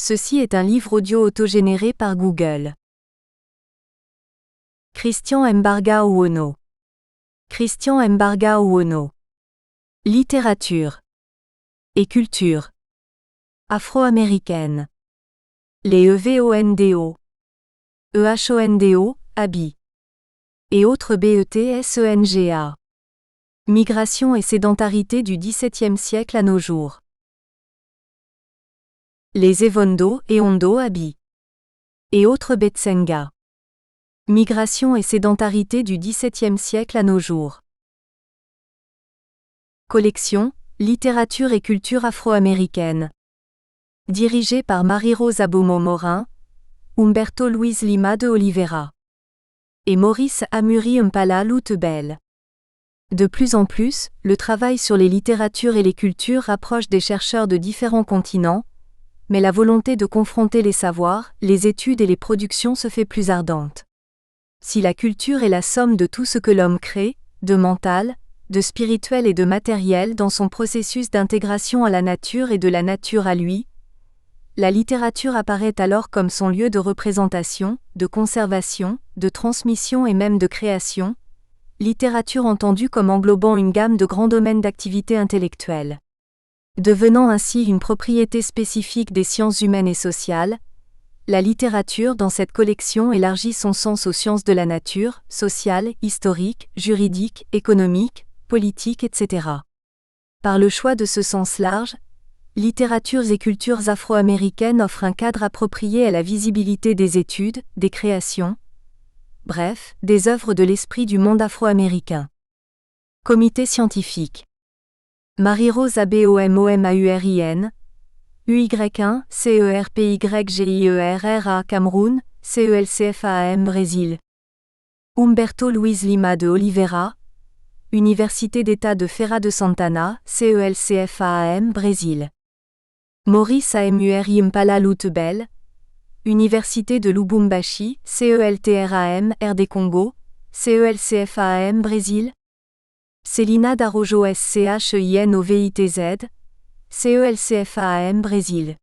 Ceci est un livre audio autogénéré par Google. Christian Mbarga Ouono. Christian Mbarga Ouono. Littérature et culture afro-américaine. Les EVONDO, EHONDO, ABI et autres BETSENGA. Migration et sédentarité du XVIIe siècle à nos jours. Les Evondo et Ondo Abi et autres Betsenga. Migration et sédentarité du XVIIe siècle à nos jours. Collection, littérature et culture afro-américaine. Dirigée par Marie-Rose Abomo-Morin, Humberto Luis Lima de Oliveira et Maurice Amuri Mpala Loutebel. De plus en plus, le travail sur les littératures et les cultures rapproche des chercheurs de différents continents, mais la volonté de confronter les savoirs, les études et les productions se fait plus ardente. Si la culture est la somme de tout ce que l'homme crée, de mental, de spirituel et de matériel dans son processus d'intégration à la nature et de la nature à lui, la littérature apparaît alors comme son lieu de représentation, de conservation, de transmission et même de création, littérature entendue comme englobant une gamme de grands domaines d'activité intellectuelle. Devenant ainsi une propriété spécifique des sciences humaines et sociales, la littérature dans cette collection élargit son sens aux sciences de la nature, sociales, historiques, juridiques, économiques, politiques, etc. Par le choix de ce sens large, littératures et cultures afro-américaines offrent un cadre approprié à la visibilité des études, des créations, bref, des œuvres de l'esprit du monde afro-américain. Comité scientifique. Marie-Rose Abomomarin, UY1, CERPYGIERRA Cameroun, CELCFAM Brésil. Humberto Luis Lima de Oliveira, Université d'État de Feira de Santana, CELCFAM Brésil. Maurice Amuri Mpala Loutebel, Université de Lubumbashi, CELTRAM RD Congo, CELCFAM Brésil. Célina Darojo SCHINOVITZ, CELCFAM Brésil.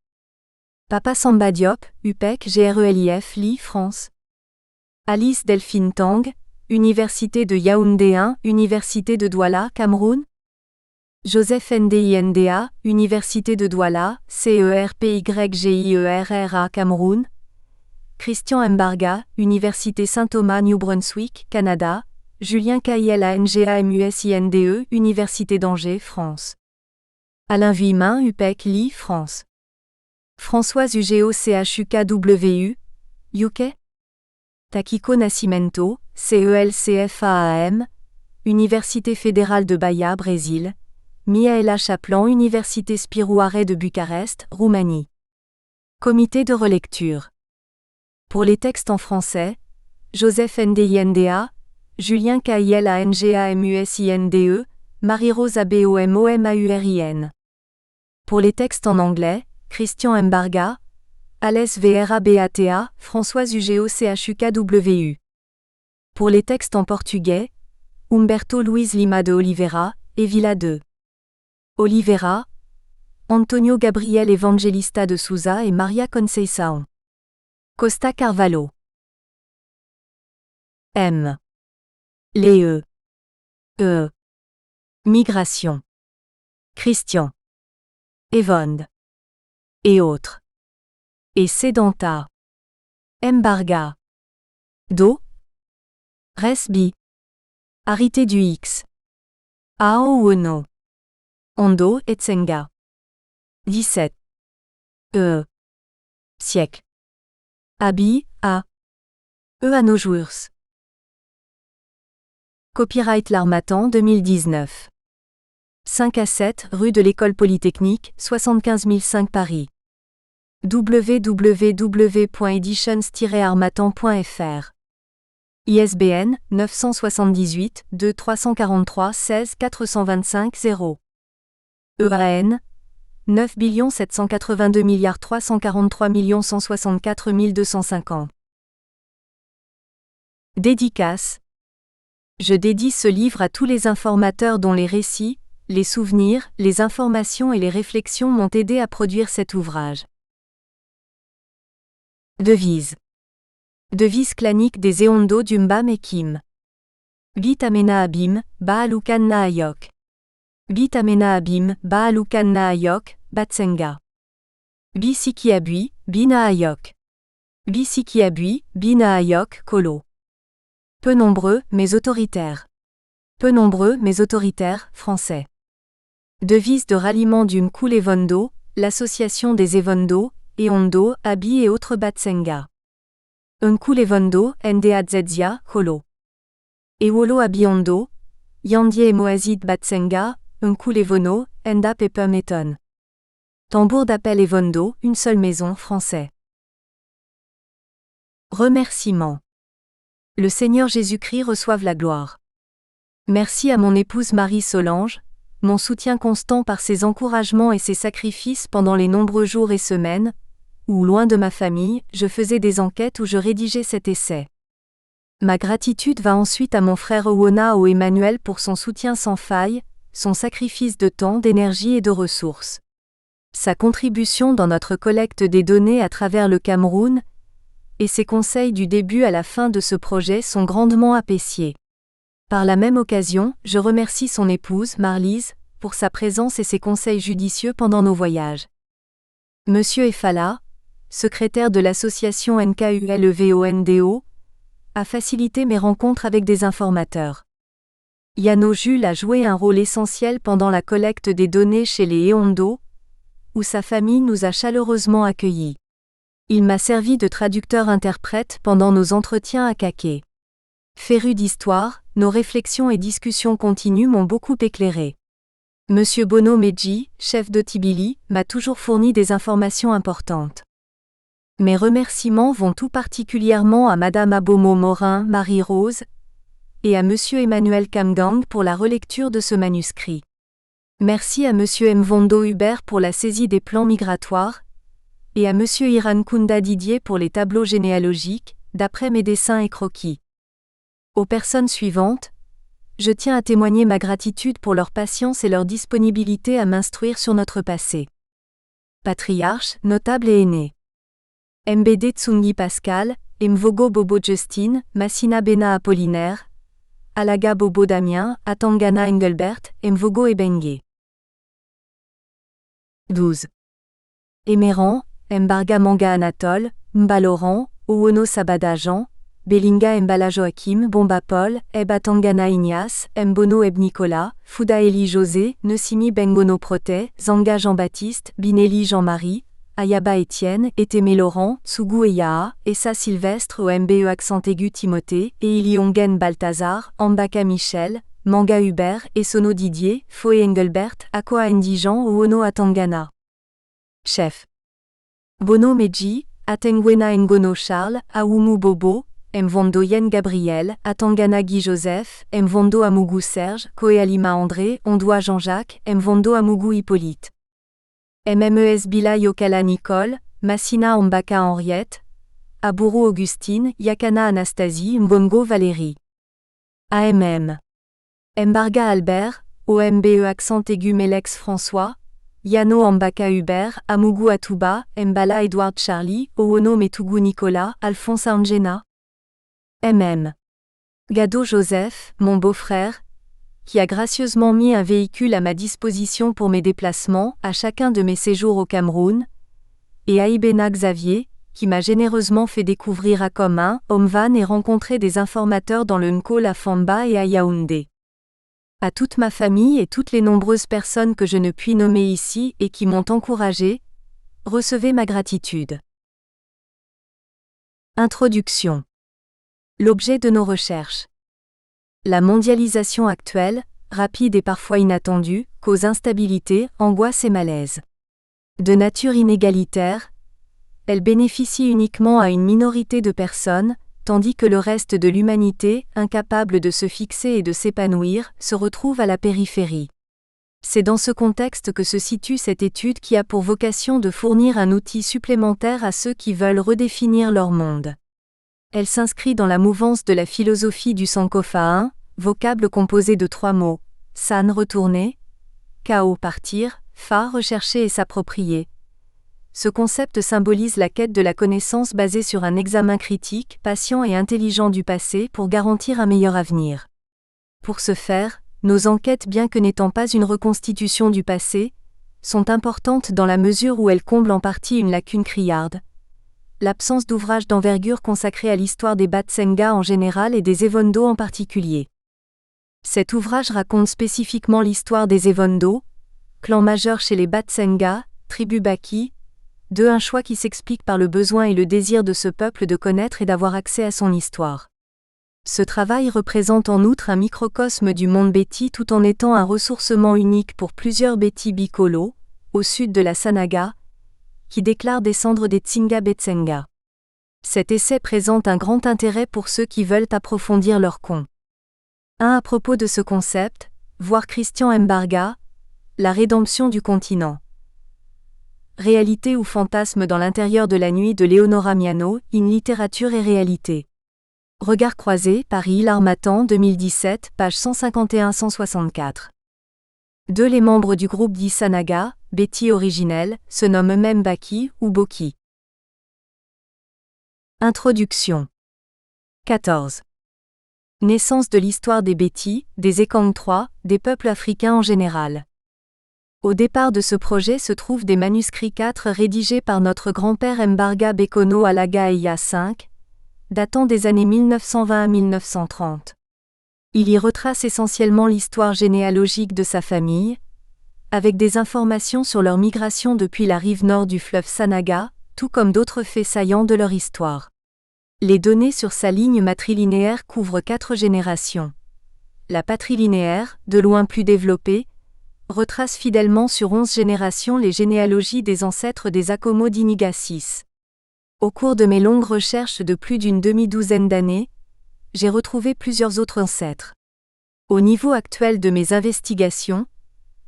Papa Samba Diop, UPEC GRELIF Li France. Alice Delphine Tang, Université de Yaoundé 1, Université de Douala, Cameroun. Joseph Ndinda, Université de Douala, CERPYGIERRA Cameroun. Christian Mbarga, Université Saint-Thomas New Brunswick, Canada. Julien Kaïel ANGAMUSINDE, Université d'Angers, France. Alain Vuillemin, UPEC Li, France. Françoise Ugeo CHUKWU, UK. Takiko Nascimento, CELCFAAM, Université fédérale de Bahia, Brésil. Miaela Chaplan, Université Spirouare de Bucarest, Roumanie. Comité de relecture. Pour les textes en français, Joseph Ndinda, Julien Kaïel ANGAMUSINDE, Marie-Rose Abomomarin. Pour les textes en anglais, Christian Mbarga, Alès Vrabata, Françoise Ugeo CHUKWU. Pour les textes en portugais, Humberto Luis Lima de Oliveira, Evila de Oliveira, Antonio Gabriel Evangelista de Souza et Maria Conceição Costa Carvalho. M. Les Migration. Christian. Evond. Et autres. Et Sédenta. Mbarga. Do. Resbi. Arité du X. Aouono. Ondo et Tsenga. 17. Siècle. Abi, A. À nos jours. Copyright L'Harmattan 2019. 5 à 7 rue de l'École Polytechnique, 75 005 Paris. www.editions-harmattan.fr. ISBN 978 2 343 16 425 0. EAN 9 782 343 164 250. Dédicace. Je dédie ce livre à tous les informateurs dont les récits, les souvenirs, les informations et les réflexions m'ont aidé à produire cet ouvrage. Devise. Devise clanique des Eondo d'Umbam et Kim. Bit Amena Abim, Baalukan Naayok. Bit Amena Abim, Baalukan Naayok, Batsenga. Bisiki Abui, Bina Ayok. Bisiki Abui, Bina Ayok, Kolo. Peu nombreux, mais autoritaires. Peu nombreux, mais autoritaires, français. Devise de ralliement du Mkul Evondo, l'association des Evondo, Eondo, Abi et autres Batsenga. Mkul Evondo, Ndazedzia, Kolo. Ewolo Abiondo, Yandie et Moazid Batsenga, Mkul Evono, Nda Pepemeton. Tambour d'appel Evondo, une seule maison, français. Remerciements. Le Seigneur Jésus-Christ reçoive la gloire. Merci à mon épouse Marie-Solange, mon soutien constant par ses encouragements et ses sacrifices pendant les nombreux jours et semaines, où, loin de ma famille, je faisais des enquêtes où je rédigeais cet essai. Ma gratitude va ensuite à mon frère Owona Emmanuel pour son soutien sans faille, son sacrifice de temps, d'énergie et de ressources. Sa contribution dans notre collecte des données à travers le Cameroun, et ses conseils du début à la fin de ce projet sont grandement appréciés. Par la même occasion, je remercie son épouse, Marlise, pour sa présence et ses conseils judicieux pendant nos voyages. Monsieur Efala, secrétaire de l'association NKULEVONDO, a facilité mes rencontres avec des informateurs. Yano Jules a joué un rôle essentiel pendant la collecte des données chez les Eondo, où sa famille nous a chaleureusement accueillis. Il m'a servi de traducteur-interprète pendant nos entretiens à Kaké. Féru d'histoire, nos réflexions et discussions continues m'ont beaucoup éclairé. Monsieur Bono Medji, chef de Tibili, m'a toujours fourni des informations importantes. Mes remerciements vont tout particulièrement à Madame Abomo Morin, Marie-Rose, et à Monsieur Emmanuel Kamgang pour la relecture de ce manuscrit. Merci à Monsieur Mvondo Hubert pour la saisie des plans migratoires, et à Monsieur Iran Kunda Didier pour les tableaux généalogiques, d'après mes dessins et croquis. Aux personnes suivantes, je tiens à témoigner ma gratitude pour leur patience et leur disponibilité à m'instruire sur notre passé. Patriarche, notable et aîné. Mbd Tsungi Pascal, Mvogo Bobo Justine, Massina Bena Apollinaire, Alaga Bobo Damien, Atangana Engelbert, Mvogo Ebengue. 12. Emeran, Mbarga Manga Anatole, Mba Laurent, Owono Sabada Jean, Belinga Mbala Joachim, Bomba Paul, Atangana Ignace, Mbono Nicolas, Fouda Eli José, Nesimi Bengono Protet, Zanga Jean-Baptiste, Binelli Jean-Marie, Ayaba Étienne, Etémé Laurent, Tsugu Eyaa, Essa Sylvestre Ombe accent aigu Timothée, Eiliongen Balthazar, Ambaka Michel, Manga Hubert, Essono Didier, Foe Engelbert, Akoa Ndijan Owono Atangana. Chef. Bono Medji, Atengwena Ngono Charles, Awumu Bobo, Mvondo Yen Gabriel, Atangana Guy Joseph, Mvondo Amougou Serge, Koe Alima André, Ondoa Jean-Jacques, Mvondo Amougou Hippolyte. MMES Bila Yokala Nicole, Massina Ambaka Henriette, Aburu Augustine, Yakana Anastasie, Mbongo Valérie. AMM. Mbarga Albert, OMBE accent aigu Melex François, Yano Ambaka Hubert, Amougou Atouba, Mbala Edward Charlie, Owono Metugu Nicolas, Alphonse Angena. Gado Joseph, mon beau-frère, qui a gracieusement mis un véhicule à ma disposition pour mes déplacements, à chacun de mes séjours au Cameroun, et Aïbena Xavier, qui m'a généreusement fait découvrir Akomin, Omvan et rencontrer des informateurs dans le Nko La Famba et à Yaoundé. À toute ma famille et toutes les nombreuses personnes que je ne puis nommer ici et qui m'ont encouragé, recevez ma gratitude. Introduction. L'objet de nos recherches. La mondialisation actuelle, rapide et parfois inattendue, cause instabilité, angoisse et malaise. De nature inégalitaire, elle bénéficie uniquement à une minorité de personnes, tandis que le reste de l'humanité, incapable de se fixer et de s'épanouir, se retrouve à la périphérie. C'est dans ce contexte que se situe cette étude qui a pour vocation de fournir un outil supplémentaire à ceux qui veulent redéfinir leur monde. Elle s'inscrit dans la mouvance de la philosophie du Sankofa 1, vocable composé de 3 mots, san retourner, kao partir, fa rechercher et s'approprier, ce concept symbolise la quête de la connaissance basée sur un examen critique, patient et intelligent du passé pour garantir un meilleur avenir. Pour ce faire, nos enquêtes, bien que n'étant pas une reconstitution du passé, sont importantes dans la mesure où elles comblent en partie une lacune criarde: l'absence d'ouvrages d'envergure consacrés à l'histoire des Batsenga en général et des Evondo en particulier. Cet ouvrage raconte spécifiquement l'histoire des Evondo, clan majeur chez les Batsenga, tribu Baki, un choix qui s'explique par le besoin et le désir de ce peuple de connaître et d'avoir accès à son histoire. Ce travail représente en outre un microcosme du monde Beti tout en étant un ressourcement unique pour plusieurs Beti Bikolo, au sud de la Sanaga, qui déclarent descendre des Tsinga Betsenga. Cet essai présente un grand intérêt pour ceux qui veulent approfondir leur con. À propos de ce concept, voir Christian Mbarga, La rédemption du continent. Réalité ou fantasme dans l'intérieur de la nuit de Leonora Miano, In littérature et réalité. Regard croisé, Paris l'Harmattan 2017, page 151-164. Les membres du groupe dit Sanaga, Beti originel, se nomment eux-mêmes Baki ou Boki. Introduction. 14. Naissance de l'histoire des Beti, des Ekang 3, des peuples africains en général. Au départ de ce projet se trouvent des manuscrits 4 rédigés par notre grand-père Mbarga Bekono Alaga Eya 5, datant des années 1920 à 1930. Il y retrace essentiellement l'histoire généalogique de sa famille, avec des informations sur leur migration depuis la rive nord du fleuve Sanaga, tout comme d'autres faits saillants de leur histoire. Les données sur sa ligne matrilinéaire couvrent 4 générations. La patrilinéaire, de loin plus développée, retrace fidèlement sur 11 générations les généalogies des ancêtres des Akomo d'Iniga 6. Au cours de mes longues recherches de plus d'une demi-douzaine d'années, j'ai retrouvé plusieurs autres ancêtres. Au niveau actuel de mes investigations,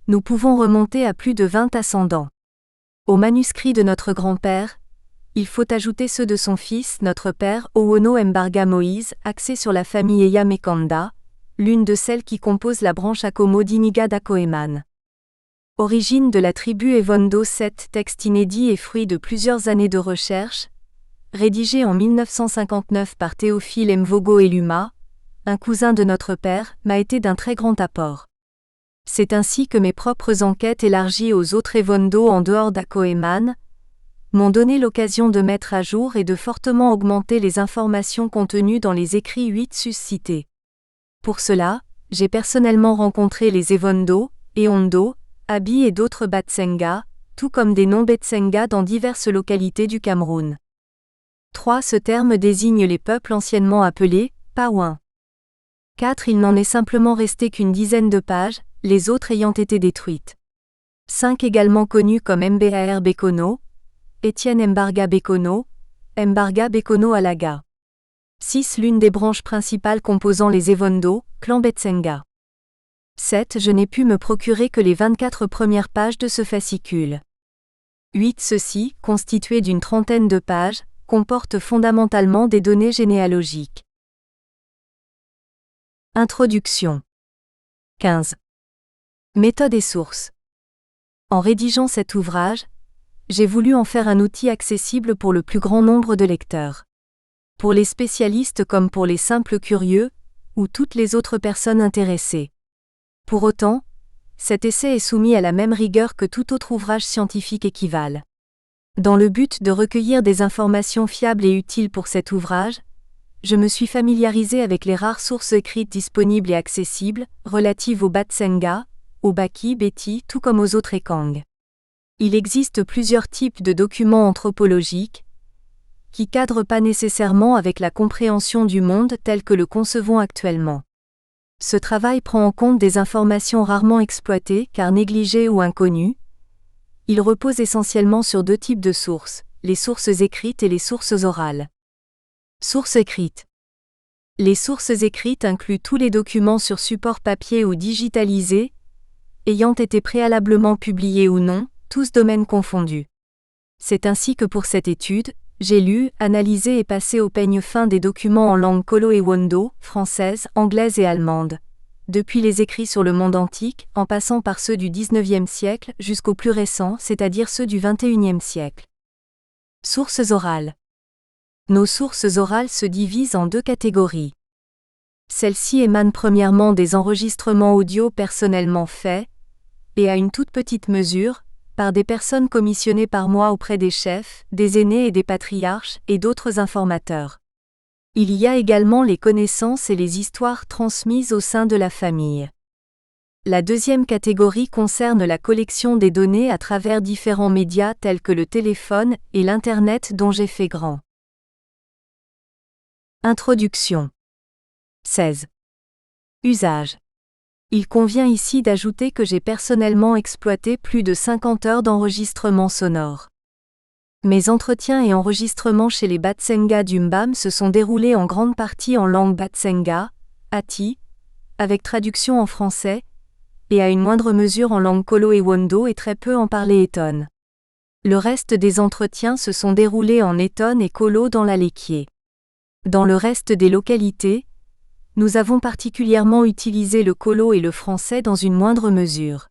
nous pouvons remonter à plus de 20 ascendants. Aux manuscrits de notre grand-père, il faut ajouter ceux de son fils, notre père, Owono Mbarga Moïse, axés sur la famille Eya Mekanda, l'une de celles qui composent la branche Akomo d'Iniga d'Akoeman. Origine de la tribu Evondo. 7 textes inédits et fruit de plusieurs années de recherche, rédigé en 1959 par Théophile Mvogo Eluma, un cousin de notre père, m'a été d'un très grand apport. C'est ainsi que mes propres enquêtes élargies aux autres Evondo en dehors d'Akoeman m'ont donné l'occasion de mettre à jour et de fortement augmenter les informations contenues dans les écrits 8 suscités. Pour cela, j'ai personnellement rencontré les Evondo, Eondo, Abi et d'autres Batsenga, tout comme des non-Betsenga dans diverses localités du Cameroun. 3. Ce terme désigne les peuples anciennement appelés Pawin. 4. Il n'en est simplement resté qu'une dizaine de pages, les autres ayant été détruites. 5. Également connus comme Mbar Bekono, Étienne Mbarga Bekono, Mbarga Bekono Alaga. 6. L'une des branches principales composant les Evondo, clan Betsenga. 7. Je n'ai pu me procurer que les 24 premières pages de ce fascicule. 8. Ceci, constitué d'une trentaine de pages, comporte fondamentalement des données généalogiques. Introduction. 15. Méthode et sources. En rédigeant cet ouvrage, j'ai voulu en faire un outil accessible pour le plus grand nombre de lecteurs. Pour les spécialistes comme pour les simples curieux, ou toutes les autres personnes intéressées. Pour autant, cet essai est soumis à la même rigueur que tout autre ouvrage scientifique équivalent. Dans le but de recueillir des informations fiables et utiles pour cet ouvrage, je me suis familiarisé avec les rares sources écrites disponibles et accessibles, relatives aux Batsenga, aux Baki, Beti, tout comme aux autres Ekang. Il existe plusieurs types de documents anthropologiques, qui cadrent pas nécessairement avec la compréhension du monde tel que le concevons actuellement. Ce travail prend en compte des informations rarement exploitées car négligées ou inconnues. Il repose essentiellement sur 2 types de sources, les sources écrites et les sources orales. Sources écrites. Les sources écrites incluent tous les documents sur support papier ou digitalisés, ayant été préalablement publiés ou non, tous domaines confondus. C'est ainsi que pour cette étude, j'ai lu, analysé et passé au peigne fin des documents en langue kolo et wondo, française, anglaise et allemande. Depuis les écrits sur le monde antique, en passant par ceux du XIXe siècle jusqu'aux plus récents, c'est-à-dire ceux du XXIe siècle. Sources orales. Nos sources orales se divisent en deux catégories. Celles-ci émanent premièrement des enregistrements audio personnellement faits, et à une toute petite mesure, par des personnes commissionnées par moi auprès des chefs, des aînés et des patriarches, et d'autres informateurs. Il y a également les connaissances et les histoires transmises au sein de la famille. La deuxième catégorie concerne la collection des données à travers différents médias tels que le téléphone et l'Internet dont j'ai fait grand. Introduction. 16. Usage. Il convient ici d'ajouter que j'ai personnellement exploité plus de 50 heures d'enregistrement sonore. Mes entretiens et enregistrements chez les Batsenga d'Umbam se sont déroulés en grande partie en langue Batsenga, Ati, avec traduction en français, et à une moindre mesure en langue Kolo et Wondo et très peu en parler Eton. Le reste des entretiens se sont déroulés en Eton et Kolo dans l'Alequier. Dans le reste des localités, nous avons particulièrement utilisé le Kolo et le français dans une moindre mesure.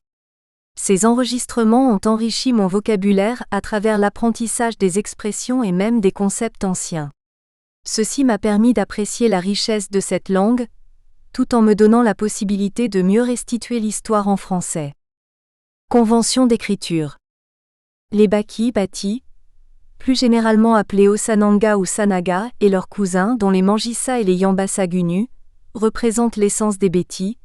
Ces enregistrements ont enrichi mon vocabulaire à travers l'apprentissage des expressions et même des concepts anciens. Ceci m'a permis d'apprécier la richesse de cette langue, tout en me donnant la possibilité de mieux restituer l'histoire en français. Convention d'écriture. Les Baki, plus généralement appelés Osananga ou Sanaga, et leurs cousins, dont les Mangissa et les Yambassa-Gunu, représentent l'essence des Béti.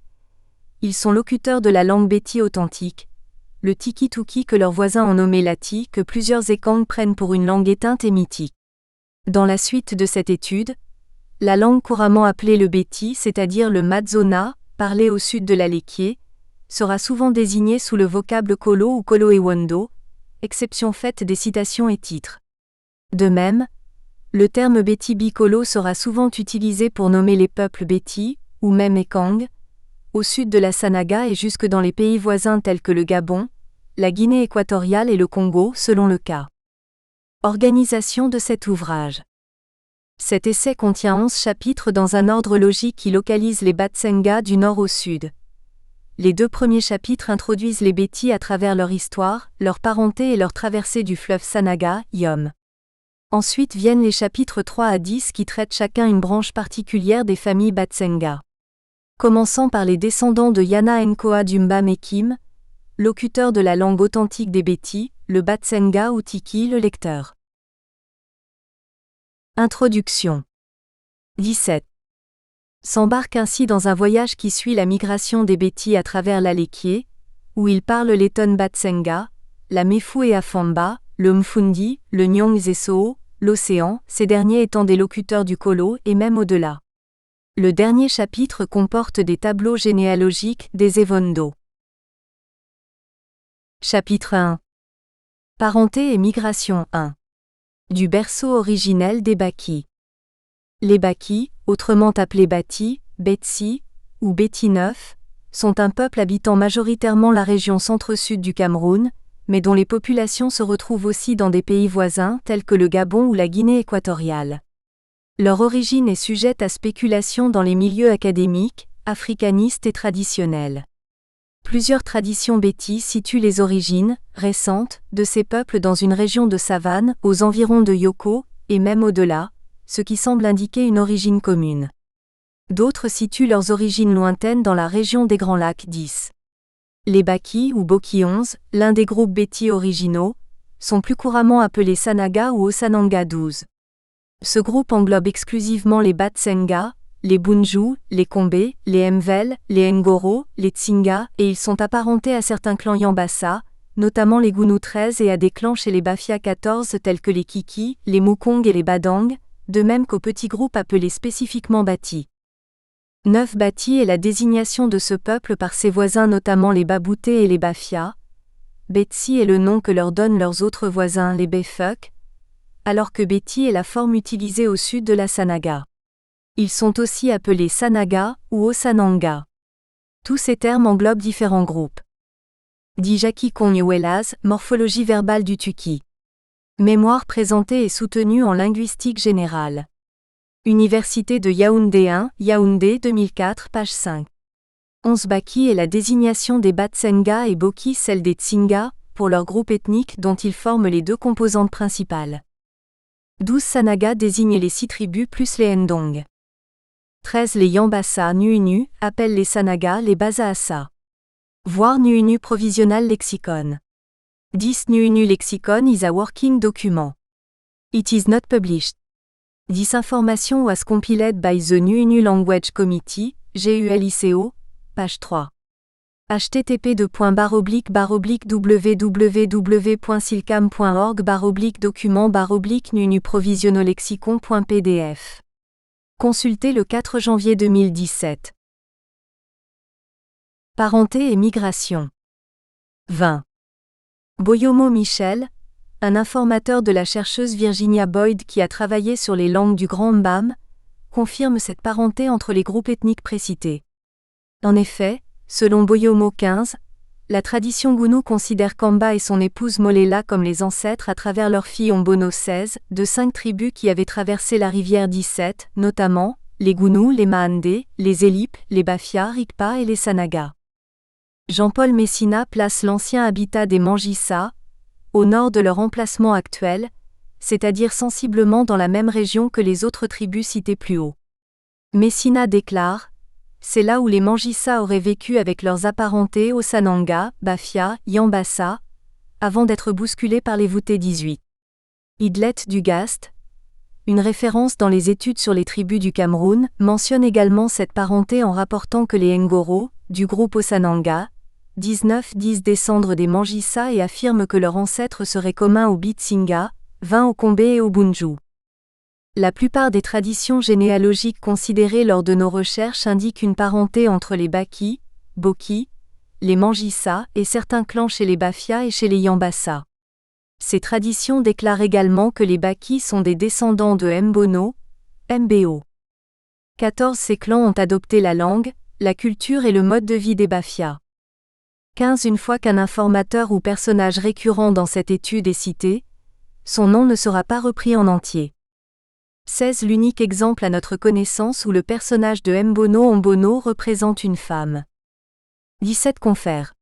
Ils sont locuteurs de la langue Béti authentique, le Tiki-Tuki que leurs voisins ont nommé Lati, que plusieurs Ekang prennent pour une langue éteinte et mythique. Dans la suite de cette étude, la langue couramment appelée le Béti, c'est-à-dire le Madzona, parlé au sud de l'Alequier, sera souvent désignée sous le vocable Kolo ou Kolo et Wondo, exception faite des citations et titres. De même, le terme Béti Bikolo sera souvent utilisé pour nommer les peuples Béti, ou même Ekang, au sud de la Sanaga et jusque dans les pays voisins tels que le Gabon, la Guinée équatoriale et le Congo selon le cas. Organisation de cet ouvrage. Cet essai contient 11 chapitres dans un ordre logique qui localise les Batsenga du nord au sud. Les 2 premiers chapitres introduisent les Béti à travers leur histoire, leur parenté et leur traversée du fleuve Sanaga, Yom. Ensuite viennent les chapitres 3 à 10 qui traitent chacun une branche particulière des familles Batsenga. Commençant par les descendants de Yana Nkoa d'Umbam et Kim, locuteurs de la langue authentique des Béti, le Batsenga ou Tiki le lecteur. Introduction. 17. S'embarque ainsi dans un voyage qui suit la migration des Béti à travers l'Alequier, où ils parlent l'Eton Batsenga, la Mefu et Afamba, le Mfundi, le Nyong Zesoo, l'océan, ces derniers étant des locuteurs du Kolo et même au-delà. Le dernier chapitre comporte des tableaux généalogiques des Evondo. Chapitre 1. Parenté et migration 1. Du berceau originel des Baki. Les Baki, autrement appelés Bati, Betsi, ou Béti Neuf, sont un peuple habitant majoritairement la région centre-sud du Cameroun, mais dont les populations se retrouvent aussi dans des pays voisins tels que le Gabon ou la Guinée équatoriale. Leur origine est sujette à spéculation dans les milieux académiques, africanistes et traditionnels. Plusieurs traditions Béti situent les origines, récentes, de ces peuples dans une région de savane, aux environs de Yoko, et même au-delà, ce qui semble indiquer une origine commune. D'autres situent leurs origines lointaines dans la région des Grands Lacs 10. Les Baki ou Boki 11, l'un des groupes Béti originaux, sont plus couramment appelés Sanaga ou Osananga 12. Ce groupe englobe exclusivement les Batsenga, les Bunju, les Kombe, les Mvel, les Ngoro, les Tsinga, et ils sont apparentés à certains clans Yambassa, notamment les Gunu 13 et à des clans chez les Bafia 14 tels que les Kiki, les Mukong et les Badang, de même qu'aux petits groupes appelés spécifiquement Bati. 9 Bati est la désignation de ce peuple par ses voisins notamment les Babouté et les Bafia. Betsi est le nom que leur donnent leurs autres voisins les Befuk, alors que Béti est la forme utilisée au sud de la Sanaga. Ils sont aussi appelés Sanaga ou Osananga. Tous ces termes englobent différents groupes. Dit Jackie Konyuelas, morphologie verbale du Tuki. Mémoire présentée et soutenue en linguistique générale. Université de Yaoundé 1, Yaoundé 2004, page 5. 11 Baki est la désignation des Batsenga et Boki celle des Tsinga, pour leur groupe ethnique dont ils forment les 2 composantes principales. 12 Sanaga désignent les 6 tribus plus les Ndong. 13 Les Yambassa Nuunu appellent les Sanaga les Bazaassa. Voir Nuunu Provisional Lexicon. 10 Nuunu Lexicon is a working document. It is not published. 10 Information was compiled by the Nuunu Language Committee, GULICO, page 3. http://www.silcam.org/document/nuunu provisionolexicon.pdf. Consulté le 4 janvier 2017. Parenté et migration. 20. Boyomo Michel, un informateur de la chercheuse Virginia Boyd qui a travaillé sur les langues du Grand Mbam, confirme cette parenté entre les groupes ethniques précités. En effet, selon Boyomo 15, la tradition Gunu considère Kamba et son épouse Molela comme les ancêtres à travers leur fille Ombono 16, de 5 tribus qui avaient traversé la rivière 17, notamment, les Gunu, les Maande, les Elip, les Bafia, Rigpa et les Sanaga. Jean-Paul Messina place l'ancien habitat des Mangissa, au nord de leur emplacement actuel, c'est-à-dire sensiblement dans la même région que les autres tribus citées plus haut. Messina déclare: c'est là où les Mangissa auraient vécu avec leurs apparentés au Sananga, Bafia, Yambassa, avant d'être bousculés par les voûtés 18. Idlet Dugast, une référence dans les études sur les tribus du Cameroun, mentionne également cette parenté en rapportant que les Ngoro, du groupe Osananga, 19 disent descendre des Mangissa et affirment que leur ancêtre serait commun aux Bitsinga, 20 au Kombe et au Bunju. La plupart des traditions généalogiques considérées lors de nos recherches indiquent une parenté entre les Baki, Boki, les Mangissa et certains clans chez les Bafia et chez les Yambassa. Ces traditions déclarent également que les Baki sont des descendants de Mbono, Mbo. 14 Ces clans ont adopté la langue, la culture et le mode de vie des Bafia. 15 Une fois qu'un informateur ou personnage récurrent dans cette étude est cité, son nom ne sera pas repris en entier. 16 L'unique exemple à notre connaissance où le personnage de Mbono représente une femme. 17 Confère.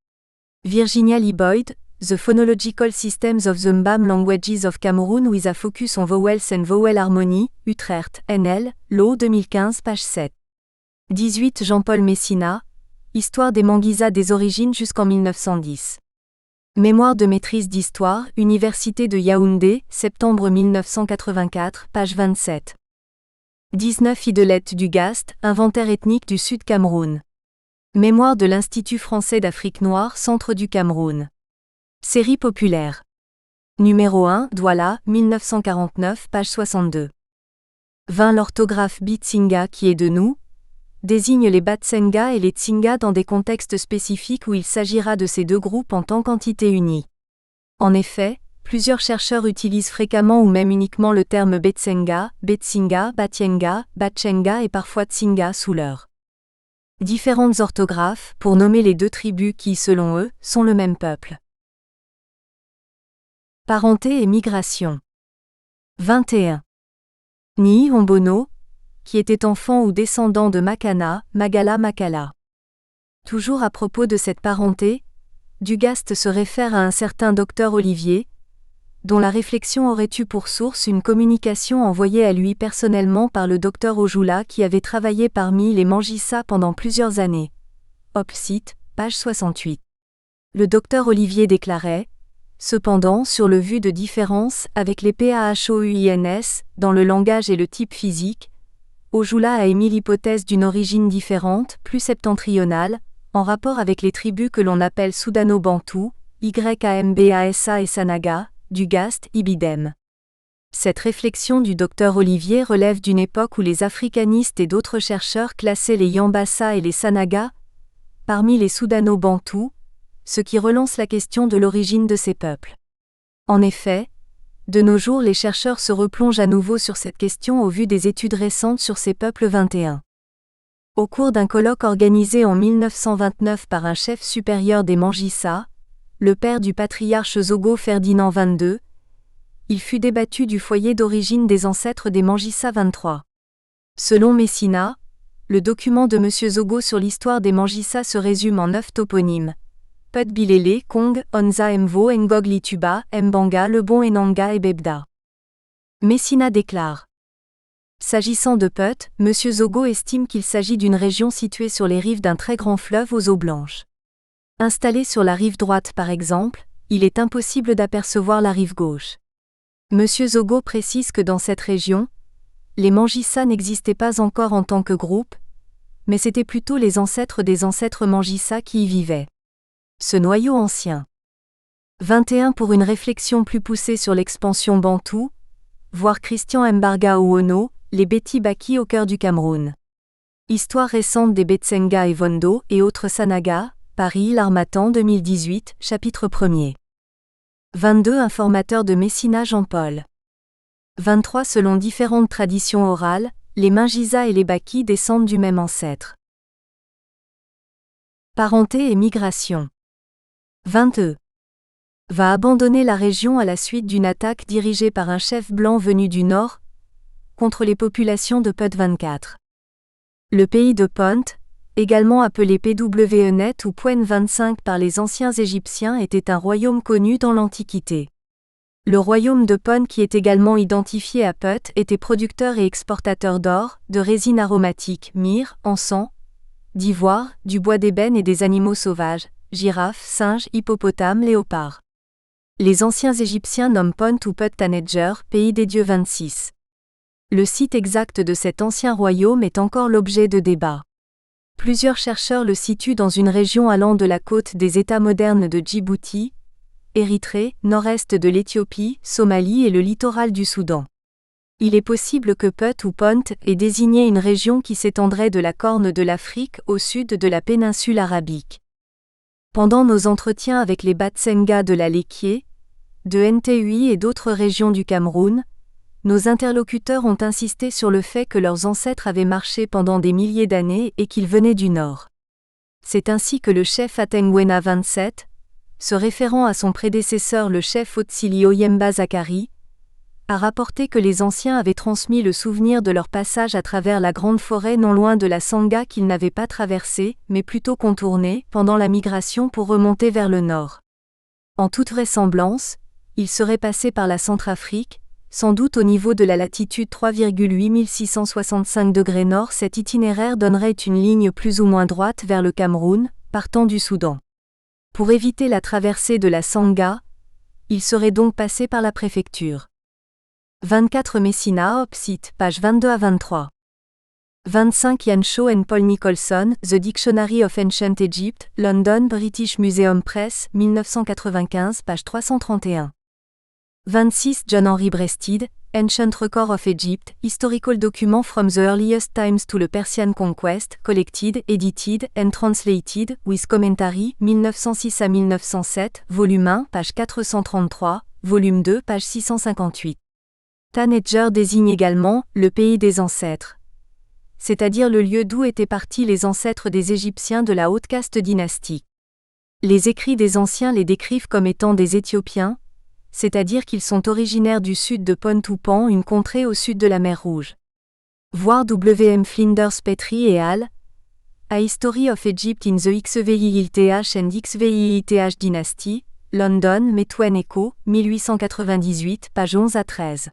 Virginia Lee Boyd, The Phonological Systems of the Mbam Languages of Cameroon with a Focus on Vowels and Vowel Harmony, Utrecht, NL, Law 2015 page 7. 18 Jean-Paul Messina, Histoire des Mangisa des origines jusqu'en 1910. Mémoire de maîtrise d'histoire, Université de Yaoundé, septembre 1984, page 27. 19 Idlet Dugast, Inventaire ethnique du Sud Cameroun. Mémoire de l'Institut français d'Afrique noire, Centre du Cameroun. Série populaire. Numéro 1, Douala, 1949, page 62. 20 L'orthographe Bitsinga qui est de nous désigne les Batsenga et les Tsinga dans des contextes spécifiques où il s'agira de ces deux groupes en tant qu'entité unie. En effet, plusieurs chercheurs utilisent fréquemment ou même uniquement le terme Betsenga, Betsinga, Batienga, Batchenga et parfois Tsinga sous leurs différentes orthographes pour nommer les deux tribus qui, selon eux, sont le même peuple. Parenté et migration. 21. Ni Ombono, qui était enfant ou descendant de Makana, Makala. Toujours à propos de cette parenté, Dugast se réfère à un certain docteur Olivier, dont la réflexion aurait eu pour source une communication envoyée à lui personnellement par le docteur Ojula qui avait travaillé parmi les Mangissa pendant plusieurs années. Opsite, page 68. Le docteur Olivier déclarait: cependant, sur le vu de différence avec les PAHOUINS, dans le langage et le type physique, Ojula a émis l'hypothèse d'une origine différente, plus septentrionale, en rapport avec les tribus que l'on appelle Soudano-Bantou, YAMBASA et Sanaga, Dugast, Ibidem. Cette réflexion du docteur Olivier relève d'une époque où les africanistes et d'autres chercheurs classaient les Yambassa et les Sanaga parmi les Soudano-Bantous, ce qui relance la question de l'origine de ces peuples. En effet, de nos jours les chercheurs se replongent à nouveau sur cette question au vu des études récentes sur ces peuples 21. Au cours d'un colloque organisé en 1929 par un chef supérieur des Mangissa, le père du patriarche Zogo Ferdinand XXII, il fut débattu du foyer d'origine des ancêtres des Mangissa 23. Selon Messina, le document de M. Zogo sur l'histoire des Mangissa se résume en 9 toponymes. Put Bilele, Kong, Onza Mvo, Ngog Lituba, Mbanga, Lebon Enanga et Bebda. Messina déclare. S'agissant de Put, M. Zogo estime qu'il s'agit d'une région située sur les rives d'un très grand fleuve aux eaux blanches. Installé sur la rive droite par exemple, il est impossible d'apercevoir la rive gauche. M. Zogo précise que dans cette région, les Mangissa n'existaient pas encore en tant que groupe, mais c'étaient plutôt les ancêtres des ancêtres Mangissa qui y vivaient. Ce noyau ancien. 21 Pour une réflexion plus poussée sur l'expansion bantoue, voir Christian Mbarga Ouono, les Beti Baki au cœur du Cameroun. Histoire récente des Betsenga et Vondo et autres Sanaga, Paris l'Harmattan 2018, chapitre 1er. 22 Informateur de Messina Jean-Paul. 23 Selon différentes traditions orales, les Mangisa et les Baki descendent du même ancêtre. Parenté et migration. 22 va abandonner la région à la suite d'une attaque dirigée par un chef blanc venu du nord contre les populations de Put 24. Le pays de Pont, également appelé Pwnet ou Pwen 25 par les anciens Égyptiens, était un royaume connu dans l'Antiquité. Le royaume de Pont, qui est également identifié à Put, était producteur et exportateur d'or, de résine aromatique, myrrhe, encens, d'ivoire, du bois d'ébène et des animaux sauvages, girafes, singes, hippopotames, léopards. Les anciens Égyptiens nomment Pont ou Put Tanejer, pays des dieux 26. Le site exact de cet ancien royaume est encore l'objet de débats. Plusieurs chercheurs le situent dans une région allant de la côte des États modernes de Djibouti, Érythrée, nord-est de l'Éthiopie, Somalie et le littoral du Soudan. Il est possible que Put ou Pont ait désigné une région qui s'étendrait de la Corne de l'Afrique au sud de la péninsule arabique. Pendant nos entretiens avec les Batsenga de la Léquié, de NTUI et d'autres régions du Cameroun, nos interlocuteurs ont insisté sur le fait que leurs ancêtres avaient marché pendant des milliers d'années et qu'ils venaient du nord. C'est ainsi que le chef Atengwena 27, se référant à son prédécesseur le chef Otsili Oyemba Zakari, a rapporté que les anciens avaient transmis le souvenir de leur passage à travers la grande forêt non loin de la Sanga qu'ils n'avaient pas traversée, mais plutôt contournée, pendant la migration pour remonter vers le nord. En toute vraisemblance, ils seraient passés par la Centrafrique, sans doute au niveau de la latitude 3,8665 degrés nord. Cet itinéraire donnerait une ligne plus ou moins droite vers le Cameroun, partant du Soudan. Pour éviter la traversée de la Sanga, ils seraient donc passés par la préfecture. 24 Messina Opsite, page 22 à 23. 25 Ian Shaw and Paul Nicholson, The Dictionary of Ancient Egypt, London British Museum Press, 1995, page 331. 26 John Henry Breasted, Ancient Record of Egypt, Historical Document from the Earliest Times to the Persian Conquest, Collected, Edited, and Translated, with Commentary, 1906 à 1907, volume 1, page 433, volume 2, page 658. Tanejer désigne également le pays des ancêtres, c'est-à-dire le lieu d'où étaient partis les ancêtres des Égyptiens de la haute caste dynastique. Les écrits des anciens les décrivent comme étant des Éthiopiens, c'est-à-dire qu'ils sont originaires du sud de Pont-ou-Pan, une contrée au sud de la mer Rouge. Voir W. M. Flinders Petrie et al. A History of Egypt in the XVIIth and XVIIth Dynasty, London, Metwen Echo, 1898, page 11 à 13.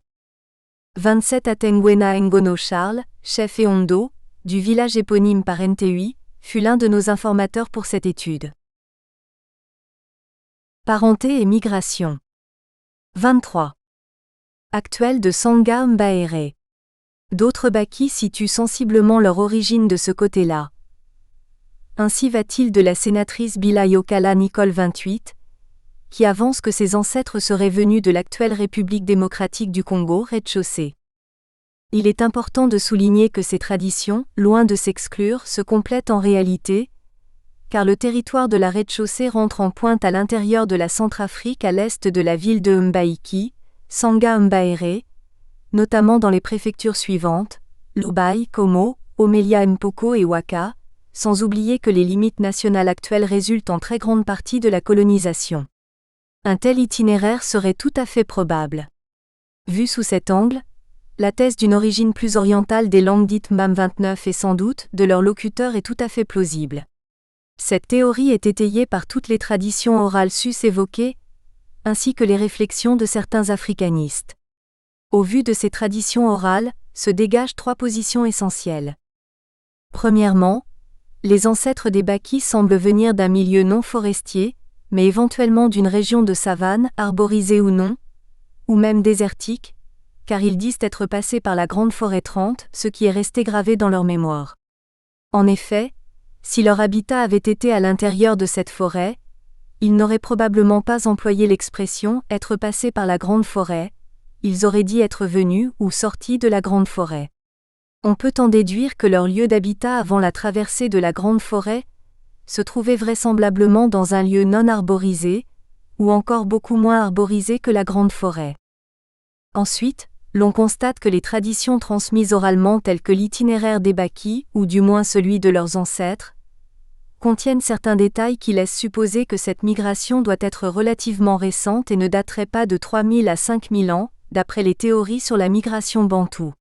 27 Atengwena Ngono Charles, chef Eondo, du village éponyme par NTUI, fut l'un de nos informateurs pour cette étude. Parenté et migration. 23. Actuel de Sanga Mbaere. D'autres Baki situent sensiblement leur origine de ce côté-là. Ainsi va-t-il de la sénatrice Bila Yokala Nicole 28, qui avance que ses ancêtres seraient venus de l'actuelle République démocratique du Congo, rez-de-chaussée. Il est important de souligner que ces traditions, loin de s'exclure, se complètent en réalité, car le territoire de la rez-de-chaussée rentre en pointe à l'intérieur de la Centrafrique à l'est de la ville de Mbaïki, Sanga Mbaere, notamment dans les préfectures suivantes, Lobai, Komo, Omelia Mpoko et Ouaka, sans oublier que les limites nationales actuelles résultent en très grande partie de la colonisation. Un tel itinéraire serait tout à fait probable. Vu sous cet angle, la thèse d'une origine plus orientale des langues dites MAM 29 et sans doute de leurs locuteurs est tout à fait plausible. Cette théorie est étayée par toutes les traditions orales sus évoquées, ainsi que les réflexions de certains africanistes. Au vu de ces traditions orales, se dégagent 3 positions essentielles. Premièrement, les ancêtres des Bakis semblent venir d'un milieu non forestier, mais éventuellement d'une région de savane, arborisée ou non, ou même désertique, car ils disent être passés par la grande forêt 30, ce qui est resté gravé dans leur mémoire. En effet, si leur habitat avait été à l'intérieur de cette forêt, ils n'auraient probablement pas employé l'expression « être passé par la grande forêt », ils auraient dit être venus ou sortis de la grande forêt. On peut en déduire que leur lieu d'habitat avant la traversée de la grande forêt se trouvait vraisemblablement dans un lieu non arborisé, ou encore beaucoup moins arborisé que la grande forêt. Ensuite, l'on constate que les traditions transmises oralement telles que l'itinéraire des Bakis, ou du moins celui de leurs ancêtres, contiennent certains détails qui laissent supposer que cette migration doit être relativement récente et ne daterait pas de 3000 à 5000 ans, d'après les théories sur la migration bantoue.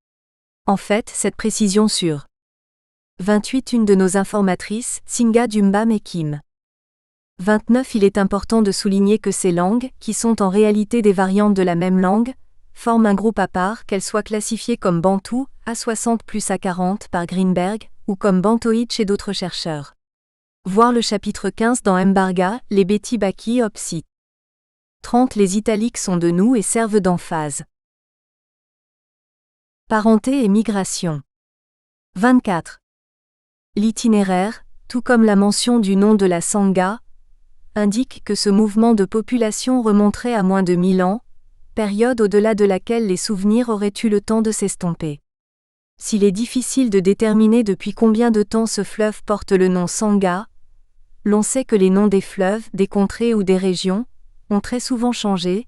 En fait, cette précision sur 28 une de nos informatrices, Singa Dumbam et Kim. 29 Il est important de souligner que ces langues, qui sont en réalité des variantes de la même langue, forment un groupe à part, qu'elles soient classifiées comme bantou, A60 plus A40 par Greenberg, ou comme bantoïdes chez d'autres chercheurs. Voir le chapitre 15 dans Mbarga, les Beti Baki Opsi. 30 Les italiques sont de nous et servent d'emphase. Parenté et migration. 24. L'itinéraire, tout comme la mention du nom de la Sangha, indique que ce mouvement de population remonterait à moins de 1000 ans, période au-delà de laquelle les souvenirs auraient eu le temps de s'estomper. S'il est difficile de déterminer depuis combien de temps ce fleuve porte le nom Sangha, l'on sait que les noms des fleuves, des contrées ou des régions ont très souvent changé,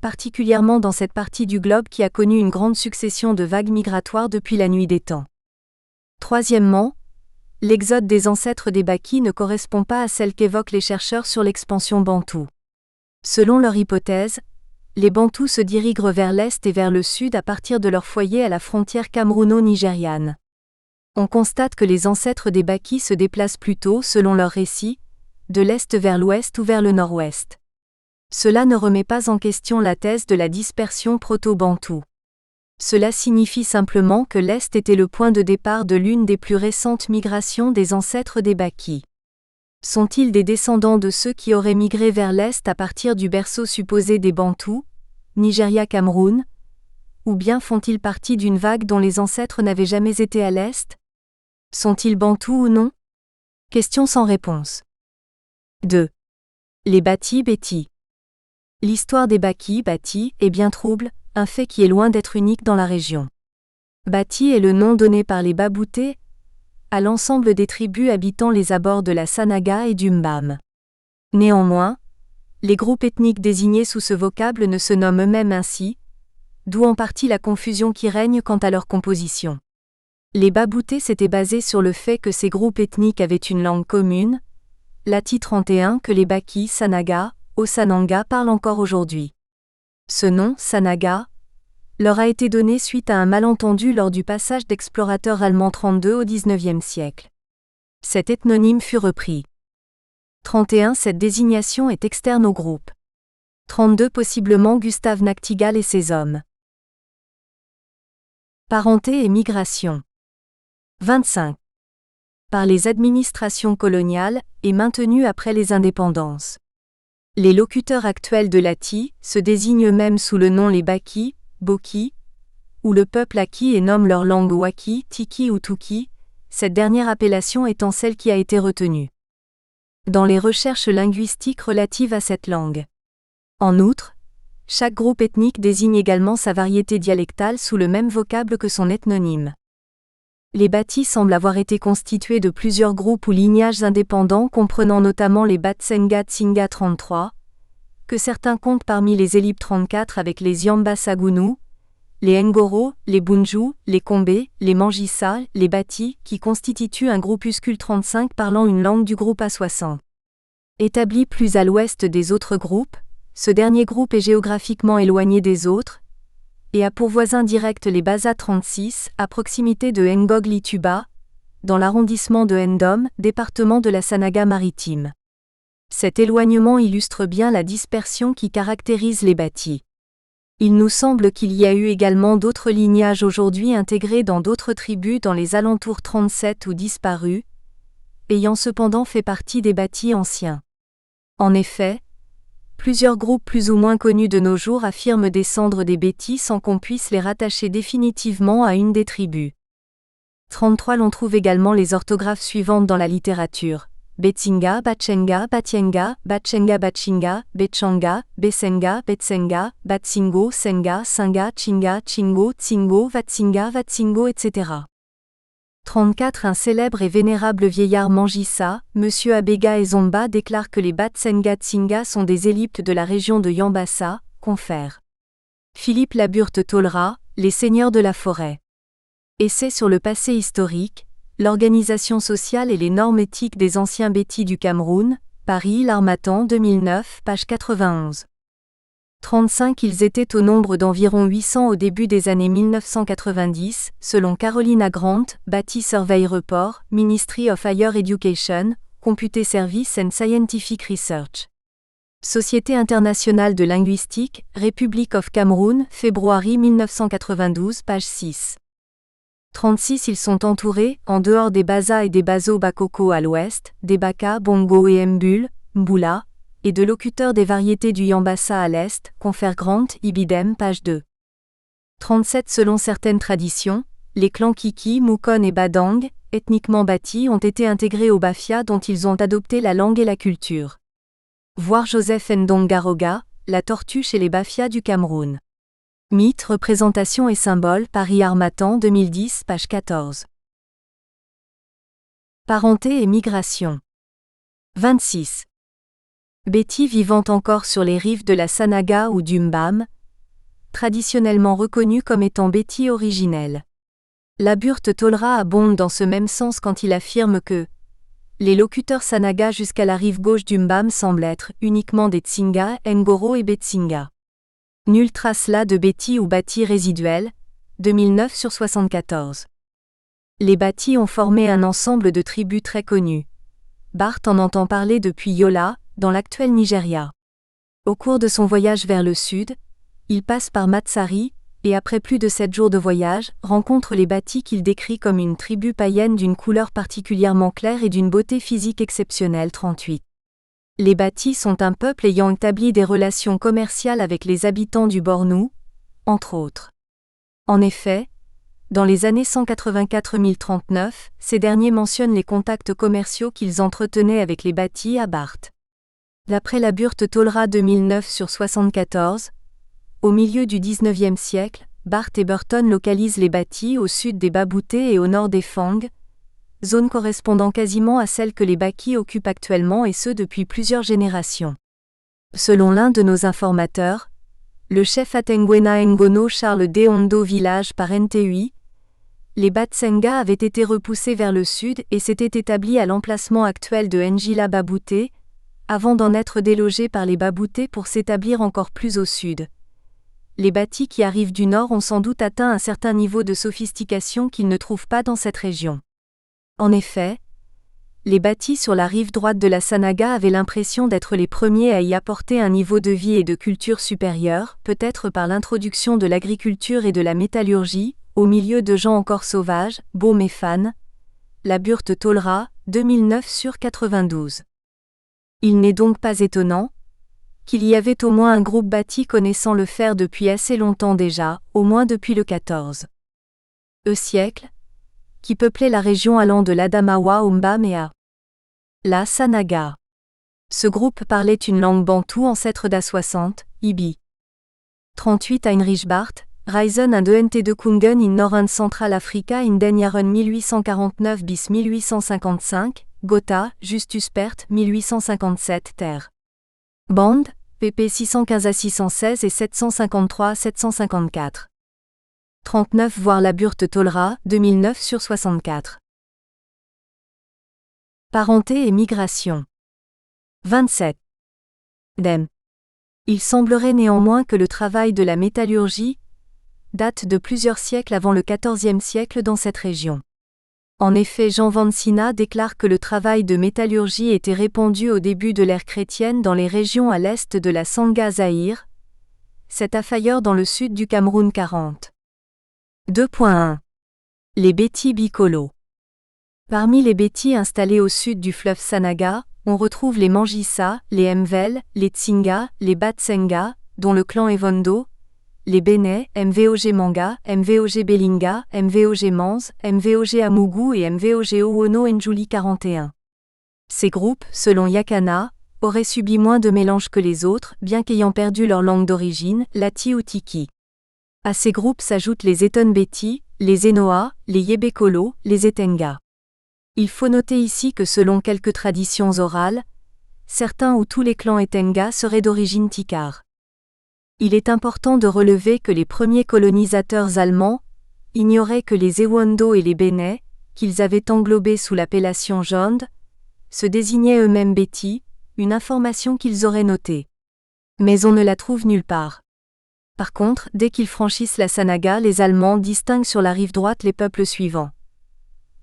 particulièrement dans cette partie du globe qui a connu une grande succession de vagues migratoires depuis la nuit des temps. Troisièmement, l'exode des ancêtres des Bakis ne correspond pas à celle qu'évoquent les chercheurs sur l'expansion bantoue. Selon leur hypothèse, les Bantous se diriguent vers l'est et vers le sud à partir de leur foyer à la frontière camerouno-nigériane. On constate que les ancêtres des Bakis se déplacent plutôt, selon leur récit, de l'est vers l'ouest ou vers le nord-ouest. Cela ne remet pas en question la thèse de la dispersion proto-bantoue. Cela signifie simplement que l'est était le point de départ de l'une des plus récentes migrations des ancêtres des Bakis. Sont-ils des descendants de ceux qui auraient migré vers l'est à partir du berceau supposé des Bantous, Nigeria-Cameroun, ou bien font-ils partie d'une vague dont les ancêtres n'avaient jamais été à l'est? Sont-ils Bantous ou non? Question sans réponse. 2. Les Bati-Beti. L'histoire des Baki-Bati est bien trouble, un fait qui est loin d'être unique dans la région. Bati est le nom donné par les Baboutés à l'ensemble des tribus habitant les abords de la Sanaga et du Mbam. Néanmoins, les groupes ethniques désignés sous ce vocable ne se nomment eux-mêmes ainsi, d'où en partie la confusion qui règne quant à leur composition. Les Baboutés s'étaient basés sur le fait que ces groupes ethniques avaient une langue commune, l'Ati 31 que les Baki Sanaga, au Sananga parlent encore aujourd'hui. Ce nom, Sanaga, leur a été donné suite à un malentendu lors du passage d'explorateurs allemands 32 au XIXe siècle. Cet ethnonyme fut repris. 31 Cette désignation est externe au groupe. 32 Possiblement Gustave Nachtigal et ses hommes. Parenté et migration. 25. Par les administrations coloniales, et maintenues après les indépendances. Les locuteurs actuels de l'Ati se désignent eux-mêmes sous le nom les Baki, Boki, ou le peuple Aki et nomment leur langue Waki, Tiki ou Tuki, cette dernière appellation étant celle qui a été retenue dans les recherches linguistiques relatives à cette langue. En outre, chaque groupe ethnique désigne également sa variété dialectale sous le même vocable que son ethnonyme. Les Bati semblent avoir été constitués de plusieurs groupes ou lignages indépendants comprenant notamment les Batsenga Tsinga 33, que certains comptent parmi les Élib 34 avec les Yamba Sagunu, les Ngoro, les Bunju, les Kombe, les Mangissa, les Bati, qui constituent un groupuscule 35 parlant une langue du groupe A60. Établi plus à l'ouest des autres groupes, ce dernier groupe est géographiquement éloigné des autres, et a pour voisins directs les Baza 36, à proximité de Ngog-Lituba, dans l'arrondissement de Ndom, département de la Sanaga maritime. Cet éloignement illustre bien la dispersion qui caractérise les Bati. Il nous semble qu'il y a eu également d'autres lignages aujourd'hui intégrés dans d'autres tribus dans les alentours 37 ou disparus, ayant cependant fait partie des bâtis anciens. En effet, plusieurs groupes plus ou moins connus de nos jours affirment descendre des Bétis sans qu'on puisse les rattacher définitivement à une des tribus. 33. L'on trouve également les orthographes suivantes dans la littérature: Betsinga, Batchenga, Batienga, Batchenga, Batchinga, Betchanga, Besenga, Betsenga, Batsingo, Senga, Singa, Chinga, Chingo, Tsingo, Vatsinga, Vatsingo, etc. 34. Un célèbre et vénérable vieillard Mangissa, Monsieur Abega et Zomba, déclare que les Batsenga Tsinga sont des elliptes de la région de Yambassa, confère Philippe Laburte-Tolra, Les Seigneurs de la Forêt. Essai sur le passé historique, l'organisation sociale et les normes éthiques des anciens Bétis du Cameroun, Paris L'Harmattan 2009, page 91. 35. Ils étaient au nombre d'environ 800 au début des années 1990, selon Carolina Grant, Bati Survey Report, Ministry of Higher Education, Computer Service and Scientific Research. Société internationale de linguistique, Republic of Cameroon, février 1992, page 6. 36. Ils sont entourés, en dehors des Baza et des Bazo Bakoko à l'ouest, des Baka, Bongo et Mbul, Mbula, et de locuteurs des variétés du Yambassa à l'est, confère Grant, Ibidem, page 2. 37. Selon certaines traditions, les clans Kiki, Mukon et Badang, ethniquement bâtis, ont été intégrés au Bafia dont ils ont adopté la langue et la culture. Voir Joseph Ndongaroga, La tortue chez les Bafia du Cameroun. Mythe, représentation et symbole, Paris Harmattan 2010, page 14. Parenté et migration. 26. Bétis vivant encore sur les rives de la Sanaga ou du Mbam, traditionnellement reconnus comme étant Bétis originels. Laburte-Tolra abonde dans ce même sens quand il affirme que les locuteurs Sanaga jusqu'à la rive gauche du Mbam semblent être uniquement des Tsinga, Ngoro et Betsinga. Nulle trace là de Bétis ou bâtis résiduels, 2009 sur 74. Les bâtis ont formé un ensemble de tribus très connues. Barth en entend parler depuis Yola, dans l'actuel Nigeria. Au cours de son voyage vers le sud, il passe par Matsari, et après plus de 7 jours de voyage, rencontre les bâtis qu'il décrit comme une tribu païenne d'une couleur particulièrement claire et d'une beauté physique exceptionnelle. 38. Les bâtis sont un peuple ayant établi des relations commerciales avec les habitants du Bornou, entre autres. En effet, dans les années 184-1039, ces derniers mentionnent les contacts commerciaux qu'ils entretenaient avec les bâtis à Barth. D'après Laburte-Tolra 2009 sur 74, au milieu du XIXe siècle, Barth et Burton localisent les bâtis au sud des Baboutés et au nord des Fang, zone correspondant quasiment à celle que les Baki occupent actuellement et ce depuis plusieurs générations. Selon l'un de nos informateurs, le chef Atengwena Ngono Charles Deondo village par NTUI, les Batsenga avaient été repoussés vers le sud et s'étaient établis à l'emplacement actuel de Njila Babouté, avant d'en être délogés par les Baboutés pour s'établir encore plus au sud. Les bâtis qui arrivent du nord ont sans doute atteint un certain niveau de sophistication qu'ils ne trouvent pas dans cette région. En effet, les bâtis sur la rive droite de la Sanaga avaient l'impression d'être les premiers à y apporter un niveau de vie et de culture supérieur, peut-être par l'introduction de l'agriculture et de la métallurgie, au milieu de gens encore sauvages, Baume et Fan, Laburte-Tolra, 2009 sur 92. Il n'est donc pas étonnant qu'il y avait au moins un groupe bâti connaissant le faire depuis assez longtemps déjà, au moins depuis le XIVe siècle, qui peuplait la région allant de l'Adamawa au Mbam et à la Sanaga. Ce groupe parlait une langue bantoue ancêtre d'A60, Ibi. 38. Heinrich Barth, Reisen and de Kungen in Northern Central Africa in den Jahren 1849 bis 1855, Gotha, Justus Pert, 1857 ter. Band, pp 615 à 616 et 753 à 754. 39. Voir Laburte-Tolra, 2009 sur 64. Parenté et migration. 27. Dem. Il semblerait néanmoins que le travail de la métallurgie date de plusieurs siècles avant le XIVe siècle dans cette région. En effet, Jean Van Sina déclare que le travail de métallurgie était répandu au début de l'ère chrétienne dans les régions à l'est de la Sanga Zahir, cet ailleurs dans le sud du Cameroun 40. 2.1. Les Bétis bicolos. Parmi les Bétis installés au sud du fleuve Sanaga, on retrouve les Mangissa, les Mvel, les Tsinga, les Batsenga, dont le clan Evondo, les Bénais, MVOG Manga, MVOG Belinga, MVOG Manz, MVOG Amougou et MVOG Owono Njuli 41. Ces groupes, selon Yakana, auraient subi moins de mélanges que les autres, bien qu'ayant perdu leur langue d'origine, Lati ou Tiki. À ces groupes s'ajoutent les Eton-Béti, les Enoa, les Yébékolo, les Etenga. Il faut noter ici que selon quelques traditions orales, certains ou tous les clans Etenga seraient d'origine Tikar. Il est important de relever que les premiers colonisateurs allemands ignoraient que les Ewondo et les Bénais, qu'ils avaient englobés sous l'appellation Jond, se désignaient eux-mêmes Béti, une information qu'ils auraient notée. Mais on ne la trouve nulle part. Par contre, dès qu'ils franchissent la Sanaga, les Allemands distinguent sur la rive droite les peuples suivants.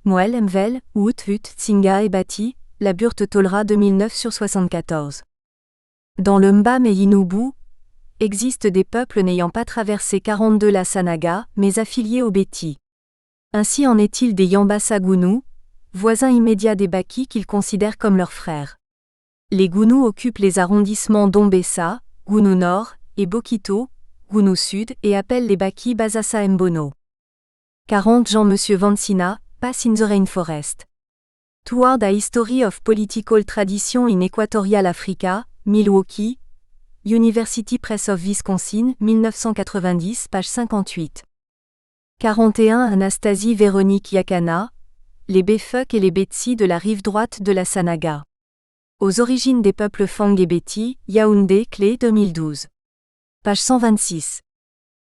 Mouel, Mvel, Hout, Hut, Tsinga et Bati, la Burte Tolra 2009/74. Dans le Mbam et Inubu, existent des peuples n'ayant pas traversé 42 la Sanaga, mais affiliés aux Béti. Ainsi en est-il des Yambassa Gounou, voisins immédiats des Baki qu'ils considèrent comme leurs frères. Les Gounou occupent les arrondissements d'Ombessa, Gounou Nord, et Bokito, Gounou Sud, et appellent les Baki Bazassa Mbono. 40 Jean Monsieur Vansina, Pass in the Rainforest. Toward a History of Political Tradition in Equatorial Africa, Milwaukee, University Press of Wisconsin, 1990, page 58. 41 Anastasie Véronique Yakana, les Béfuck et les Betsi de la rive droite de la Sanaga. Aux origines des peuples Fang et Béti, Yaoundé, Clé 2012. Page 126.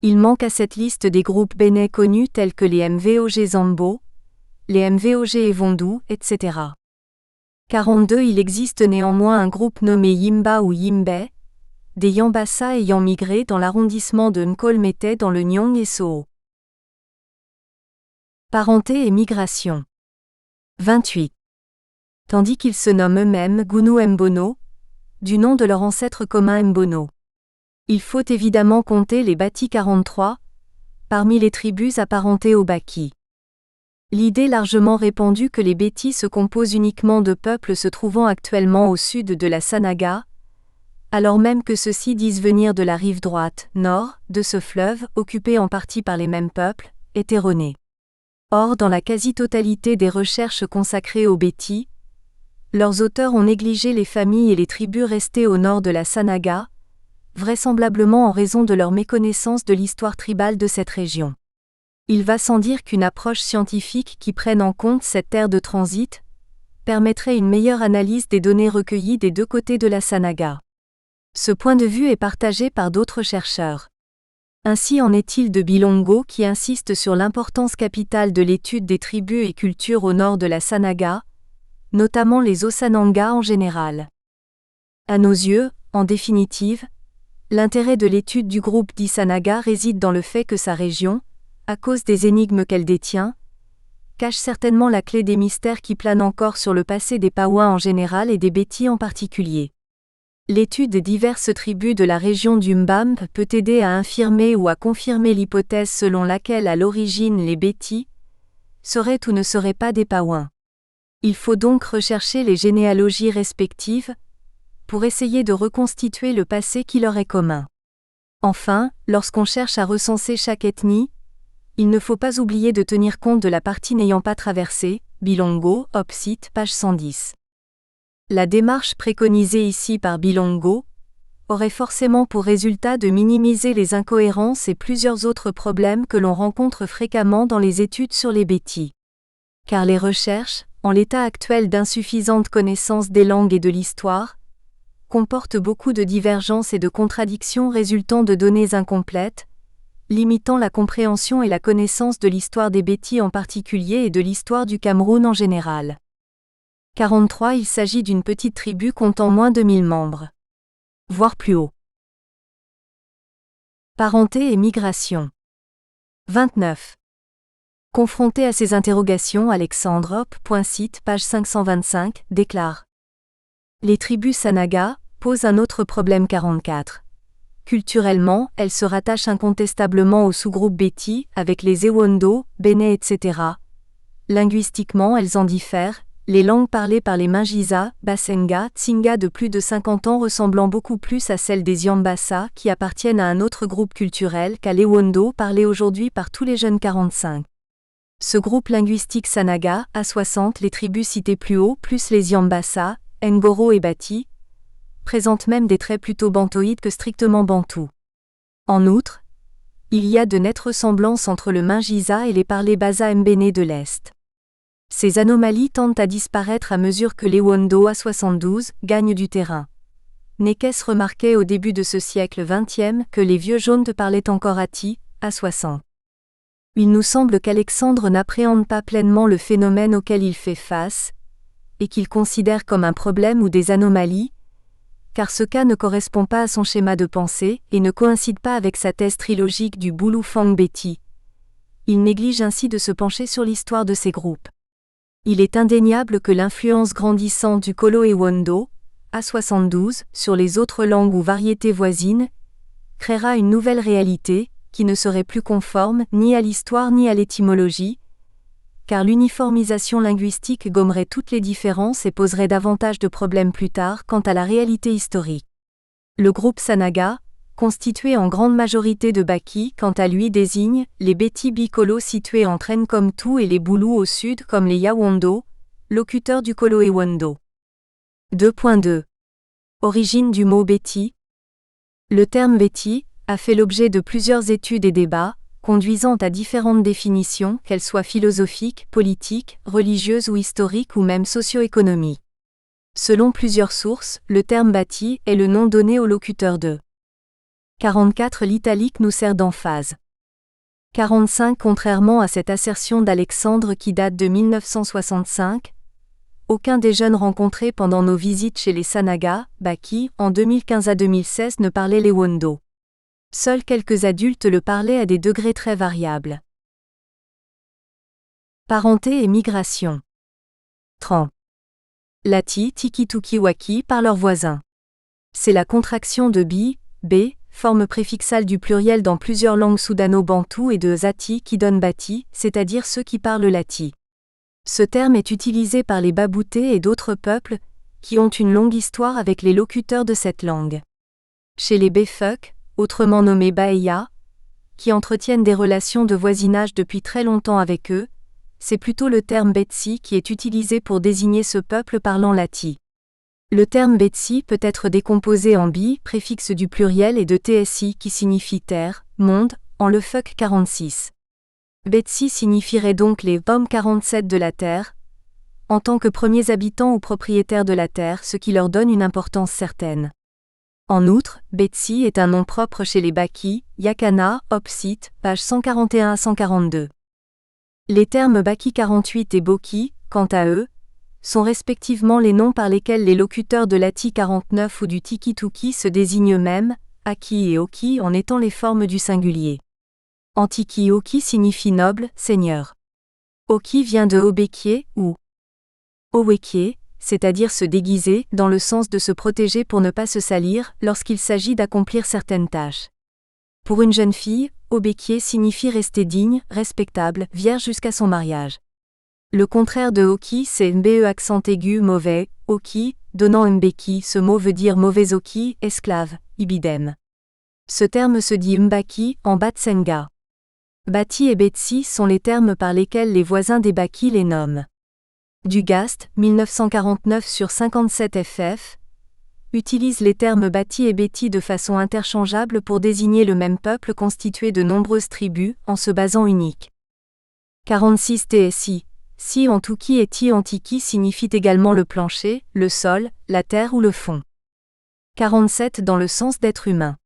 Il manque à cette liste des groupes bénais connus tels que les MVOG Zambo, les MVOG Evondou, etc. 42 Il existe néanmoins un groupe nommé Yimba ou Yimbe, des Yambassa ayant migré dans l'arrondissement de Nkolmete dans le Nyong et Soho. Parenté et migration. 28. Tandis qu'ils se nomment eux-mêmes Gounou Mbono, du nom de leur ancêtre commun Mbono. Il faut évidemment compter les Bati 43, parmi les tribus apparentées aux Baki. L'idée largement répandue que les Béti se composent uniquement de peuples se trouvant actuellement au sud de la Sanaga, alors même que ceux-ci disent venir de la rive droite, nord, de ce fleuve, occupé en partie par les mêmes peuples, est erronée. Or, dans la quasi-totalité des recherches consacrées aux Béti, leurs auteurs ont négligé les familles et les tribus restées au nord de la Sanaga, vraisemblablement en raison de leur méconnaissance de l'histoire tribale de cette région. Il va sans dire qu'une approche scientifique qui prenne en compte cette terre de transit permettrait une meilleure analyse des données recueillies des deux côtés de la Sanaga. Ce point de vue est partagé par d'autres chercheurs. Ainsi en est-il de Bilongo qui insiste sur l'importance capitale de l'étude des tribus et cultures au nord de la Sanaga, notamment les Osananga en général. À nos yeux, en définitive, l'intérêt de l'étude du groupe dit Sanaga réside dans le fait que sa région, à cause des énigmes qu'elle détient, cache certainement la clé des mystères qui planent encore sur le passé des Paouins en général et des Béti en particulier. L'étude des diverses tribus de la région du Mbam peut aider à infirmer ou à confirmer l'hypothèse selon laquelle à l'origine les Béti seraient ou ne seraient pas des Paouins. Il faut donc rechercher les généalogies respectives pour essayer de reconstituer le passé qui leur est commun. Enfin, lorsqu'on cherche à recenser chaque ethnie, il ne faut pas oublier de tenir compte de la partie n'ayant pas traversé, Bilongo, Opsite, page 110. La démarche préconisée ici par Bilongo aurait forcément pour résultat de minimiser les incohérences et plusieurs autres problèmes que l'on rencontre fréquemment dans les études sur les Béti. Car les recherches, en l'état actuel d'insuffisante connaissance des langues et de l'histoire, comportent beaucoup de divergences et de contradictions résultant de données incomplètes, limitant la compréhension et la connaissance de l'histoire des Béti en particulier et de l'histoire du Cameroun en général. 43 Il s'agit d'une petite tribu comptant moins de 1000 membres. Voire plus haut. Parenté et migration. 29. Confronté à ces interrogations, Alexandre Hop.site, page 525, déclare: Les tribus Sanaga posent un autre problème. 44. Culturellement, elle se rattache incontestablement au sous-groupe Beti, avec les Ewondo, Béné, etc. Linguistiquement, elles en diffèrent, les langues parlées par les Mingisa, Basenga, Tsinga de plus de 50 ans ressemblant beaucoup plus à celles des Yambassa, qui appartiennent à un autre groupe culturel qu'à l'Ewondo parlé aujourd'hui par tous les jeunes 45. Ce groupe linguistique Sanaga, à 60 les tribus citées plus haut, plus les Yambassa, Ngoro et Bati, présentent même des traits plutôt bantoïdes que strictement bantous. En outre, il y a de nettes ressemblances entre le Mingisa et les parlers Basa Mbéné de l'Est. Ces anomalies tendent à disparaître à mesure que l'Ewondo à 72 gagne du terrain. Nekes remarquait au début de ce siècle XXe que les vieux jaunes parlaient encore Ati, à 60. Il nous semble qu'Alexandre n'appréhende pas pleinement le phénomène auquel il fait face, et qu'il considère comme un problème ou des anomalies, car ce cas ne correspond pas à son schéma de pensée et ne coïncide pas avec sa thèse trilogique du Bulu Fang Beti. Il néglige ainsi de se pencher sur l'histoire de ces groupes. Il est indéniable que l'influence grandissante du Kolo Ewondo, A72, sur les autres langues ou variétés voisines, créera une nouvelle réalité, qui ne serait plus conforme ni à l'histoire ni à l'étymologie, car l'uniformisation linguistique gommerait toutes les différences et poserait davantage de problèmes plus tard quant à la réalité historique. Le groupe Sanaga, constitué en grande majorité de Baki, quant à lui désigne les Beti Bikolo situés entre Nkomtu et les Bulu au sud comme les Yawondo, locuteurs du Kolo Ewondo. 2.2. Origine du mot Beti. Le terme Beti a fait l'objet de plusieurs études et débats, conduisant à différentes définitions, qu'elles soient philosophiques, politiques, religieuses ou historiques ou même socio-économiques. Selon plusieurs sources, le terme Bati est le nom donné au locuteur de 44. L'italique nous sert d'emphase. 45. Contrairement à cette assertion d'Alexandre qui date de 1965, aucun des jeunes rencontrés pendant nos visites chez les Sanaga, Baki, en 2015 à 2016 ne parlait l'Ewondo. Seuls quelques adultes le parlaient à des degrés très variables. Parenté et migration. 30. Lati, Tikituki Waki par leurs voisins. C'est la contraction de bi, b, forme préfixale du pluriel dans plusieurs langues soudano-bantoues et de zati qui donne bati, c'est-à-dire ceux qui parlent lati. Ce terme est utilisé par les Baboutés et d'autres peuples qui ont une longue histoire avec les locuteurs de cette langue. Chez les Befuk, autrement nommés Baeya, qui entretiennent des relations de voisinage depuis très longtemps avec eux, c'est plutôt le terme Betsi qui est utilisé pour désigner ce peuple parlant lati. Le terme Betsi peut être décomposé en bi, préfixe du pluriel, et de tsi qui signifie terre, monde, en le Fuk 46. Betsi signifierait donc les hommes 47 de la terre, en tant que premiers habitants ou propriétaires de la terre, ce qui leur donne une importance certaine. En outre, Betsi est un nom propre chez les Baki, Yakana, Opsite, page 141 à 142. Les termes Baki 48 et Boki, quant à eux, sont respectivement les noms par lesquels les locuteurs de l'Ati 49 ou du Tikituki se désignent eux-mêmes, Aki et Oki en étant les formes du singulier. Antiki Oki signifie noble, seigneur. Oki vient de Obekie ou Owekie, c'est-à-dire se déguiser, dans le sens de se protéger pour ne pas se salir lorsqu'il s'agit d'accomplir certaines tâches. Pour une jeune fille, Obekie signifie rester digne, respectable, vierge jusqu'à son mariage. Le contraire de Oki, c'est Mbe accent aigu mauvais, Oki, donnant Mbeki, ce mot veut dire mauvais Oki, esclave, ibidem. Ce terme se dit Mbaki en Batsenga. Bati et Betsi sont les termes par lesquels les voisins des Baki les nomment. Dugast, 1949 sur 57 ff, utilise les termes Bati et Beti de façon interchangeable pour désigner le même peuple constitué de nombreuses tribus, en se basant unique. 46 tsi. Si en Tuki et Ti Antiki signifient également le plancher, le sol, la terre ou le fond. 47 dans le sens d'être humain.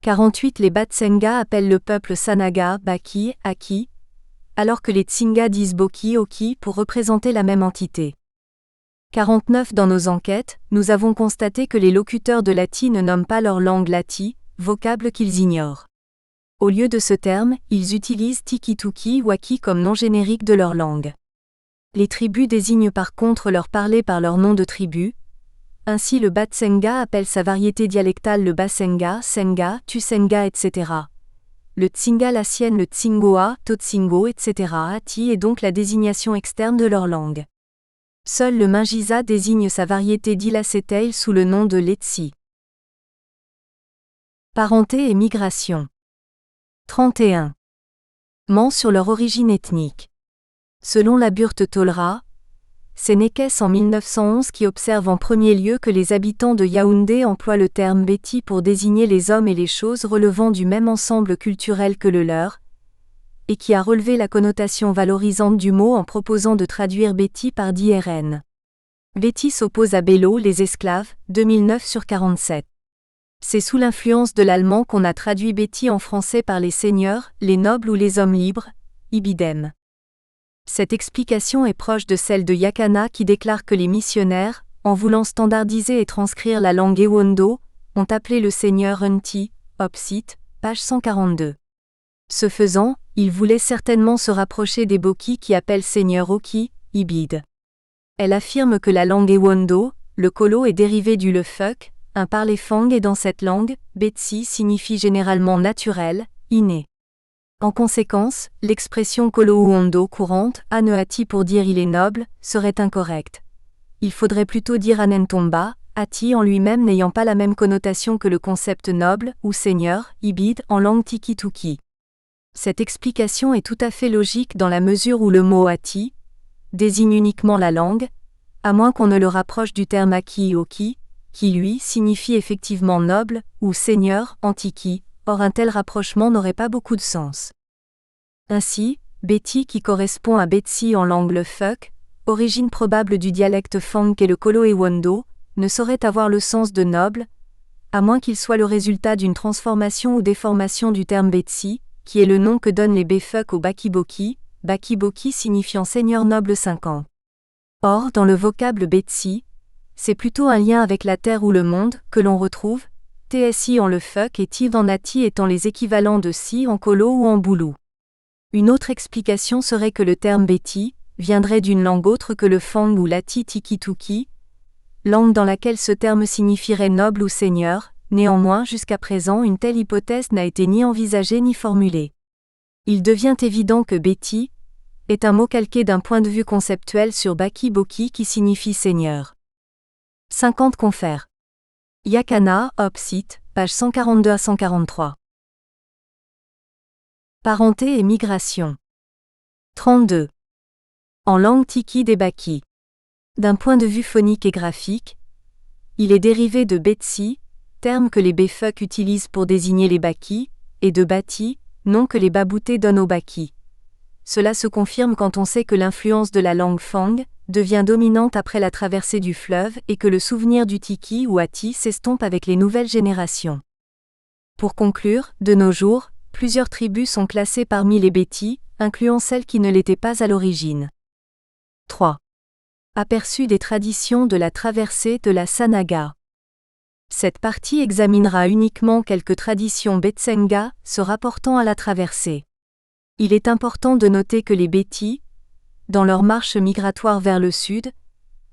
48 Les Batsenga appellent le peuple Sanaga, Baki, Aki, alors que les Tsinga disent Boki, Oki pour représenter la même entité. 49 Dans nos enquêtes, nous avons constaté que les locuteurs de Lati ne nomment pas leur langue Lati, vocable qu'ils ignorent. Au lieu de ce terme, ils utilisent Tikituki ou Aki comme nom générique de leur langue. Les tribus désignent par contre leur parler par leur nom de tribu, Ainsi le Batsenga appelle sa variété dialectale le Basenga, Senga, Tusenga, etc. Le Tsinga la sienne le Tsingoa, Totsingo, etc. Ati est donc la désignation externe de leur langue. Seul le Mingiza désigne sa variété d'Ilacéteil sous le nom de Letsi. Parenté et migration. 31. Ment sur leur origine ethnique. Selon la Burte Tolra, c'est Nekes en 1911 qui observe en premier lieu que les habitants de Yaoundé emploient le terme Béti pour désigner les hommes et les choses relevant du même ensemble culturel que le leur, et qui a relevé la connotation valorisante du mot en proposant de traduire Béti par d'IRN. Béti s'oppose à Bello, les esclaves, 2009/47. C'est sous l'influence de l'allemand qu'on a traduit Béti en français par les seigneurs, les nobles ou les hommes libres, ibidem. Cette explication est proche de celle de Yakana qui déclare que les missionnaires, en voulant standardiser et transcrire la langue Ewondo, ont appelé le seigneur Unti, Opsite, page 142. Ce faisant, ils voulaient certainement se rapprocher des Boki qui appellent seigneur Oki, Ibid. Elle affirme que la langue Ewondo, le kolo est dérivé du lefuk, un parler-fang et dans cette langue, Betsi signifie généralement naturel, inné. En conséquence, l'expression kolo uondo courante, aneati pour dire il est noble, serait incorrecte. Il faudrait plutôt dire anentomba, ati en lui-même n'ayant pas la même connotation que le concept noble ou seigneur, ibid en langue tiki-tuki. Cette explication est tout à fait logique dans la mesure où le mot ati désigne uniquement la langue, à moins qu'on ne le rapproche du terme aki oki, qui lui signifie effectivement noble ou seigneur en tiki. Or un tel rapprochement n'aurait pas beaucoup de sens. Ainsi, Béti qui correspond à Betsi en langue lefuk, origine probable du dialecte Fang qu'est le kolo Ewondo, ne saurait avoir le sens de noble, à moins qu'il soit le résultat d'une transformation ou déformation du terme Betsi, qui est le nom que donnent les Befuk aux Bakiboki, Bakiboki signifiant seigneur noble 50. Or, dans le vocable Betsi, c'est plutôt un lien avec la terre ou le monde que l'on retrouve, TSI en lefuk et Tiv en ati étant les équivalents de si en kolo ou en boulou. Une autre explication serait que le terme Béti viendrait d'une langue autre que le Fang ou l'ati tiki-tuki, langue dans laquelle ce terme signifierait noble ou seigneur. Néanmoins, jusqu'à présent, une telle hypothèse n'a été ni envisagée ni formulée. Il devient évident que Béti est un mot calqué d'un point de vue conceptuel sur Baki-Boki qui signifie seigneur. 50 confères. Yakana, Opsite, page 142 à 143. Parenté et migration. 32. En langue tiki des Baki. D'un point de vue phonique et graphique, il est dérivé de Betsi, terme que les Befuk utilisent pour désigner les Baki, et de Bati, nom que les Baboutés donnent aux Baki. Cela se confirme quand on sait que l'influence de la langue Fang devient dominante après la traversée du fleuve et que le souvenir du tiki ou ati s'estompe avec les nouvelles générations. Pour conclure, de nos jours, plusieurs tribus sont classées parmi les Béti, incluant celles qui ne l'étaient pas à l'origine. 3. Aperçu des traditions de la traversée de la Sanaga. Cette partie examinera uniquement quelques traditions Betsenga se rapportant à la traversée. Il est important de noter que les Béti, dans leur marche migratoire vers le sud,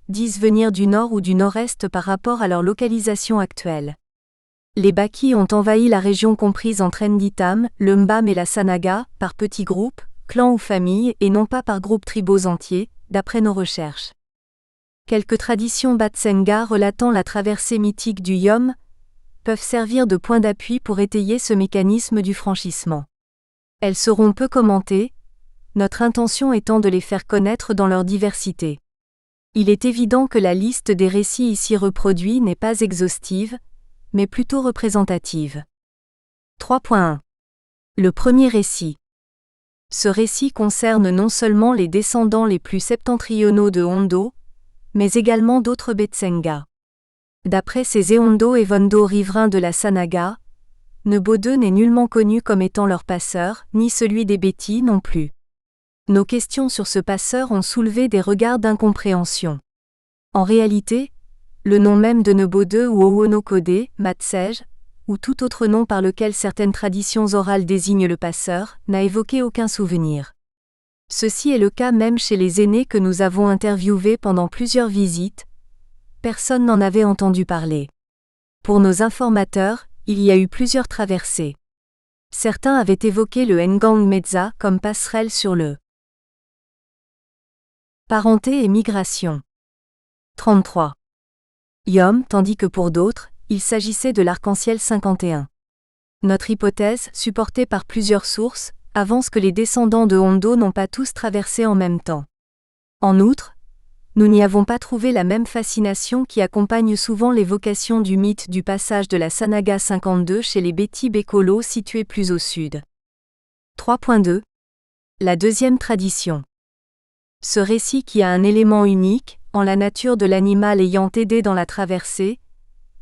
disent venir du nord ou du nord-est par rapport à leur localisation actuelle. Les Baki ont envahi la région comprise entre Nditam, le Mbam et la Sanaga, par petits groupes, clans ou familles et non pas par groupes tribaux entiers, d'après nos recherches. Quelques traditions Batsenga relatant la traversée mythique du Yom peuvent servir de point d'appui pour étayer ce mécanisme du franchissement. Elles seront peu commentées, notre intention étant de les faire connaître dans leur diversité. Il est évident que la liste des récits ici reproduits n'est pas exhaustive, mais plutôt représentative. 3.1. Le premier récit. Ce récit concerne non seulement les descendants les plus septentrionaux de Hondo, mais également d'autres Betsenga. D'après ces Ewondo et Vondo riverains de la Sanaga, Nebo II n'est nullement connu comme étant leur passeur, ni celui des Béti non plus. Nos questions sur ce passeur ont soulevé des regards d'incompréhension. En réalité, le nom même de Nebo II ou Owonokode, Matsej, ou tout autre nom par lequel certaines traditions orales désignent le passeur, n'a évoqué aucun souvenir. Ceci est le cas même chez les aînés que nous avons interviewés pendant plusieurs visites, personne n'en avait entendu parler. Pour nos informateurs, il y a eu plusieurs traversées. Certains avaient évoqué le Ngang Meza comme passerelle sur le parenté et migration. 33. Yom, tandis que pour d'autres, il s'agissait de l'arc-en-ciel 51. Notre hypothèse, supportée par plusieurs sources, avance que les descendants de Hondo n'ont pas tous traversé en même temps. En outre, nous n'y avons pas trouvé la même fascination qui accompagne souvent l'évocation du mythe du passage de la Sanaga 52 chez les Beti Bekolo situés plus au sud. 3.2. La deuxième tradition. Ce récit qui a un élément unique, en la nature de l'animal ayant aidé dans la traversée,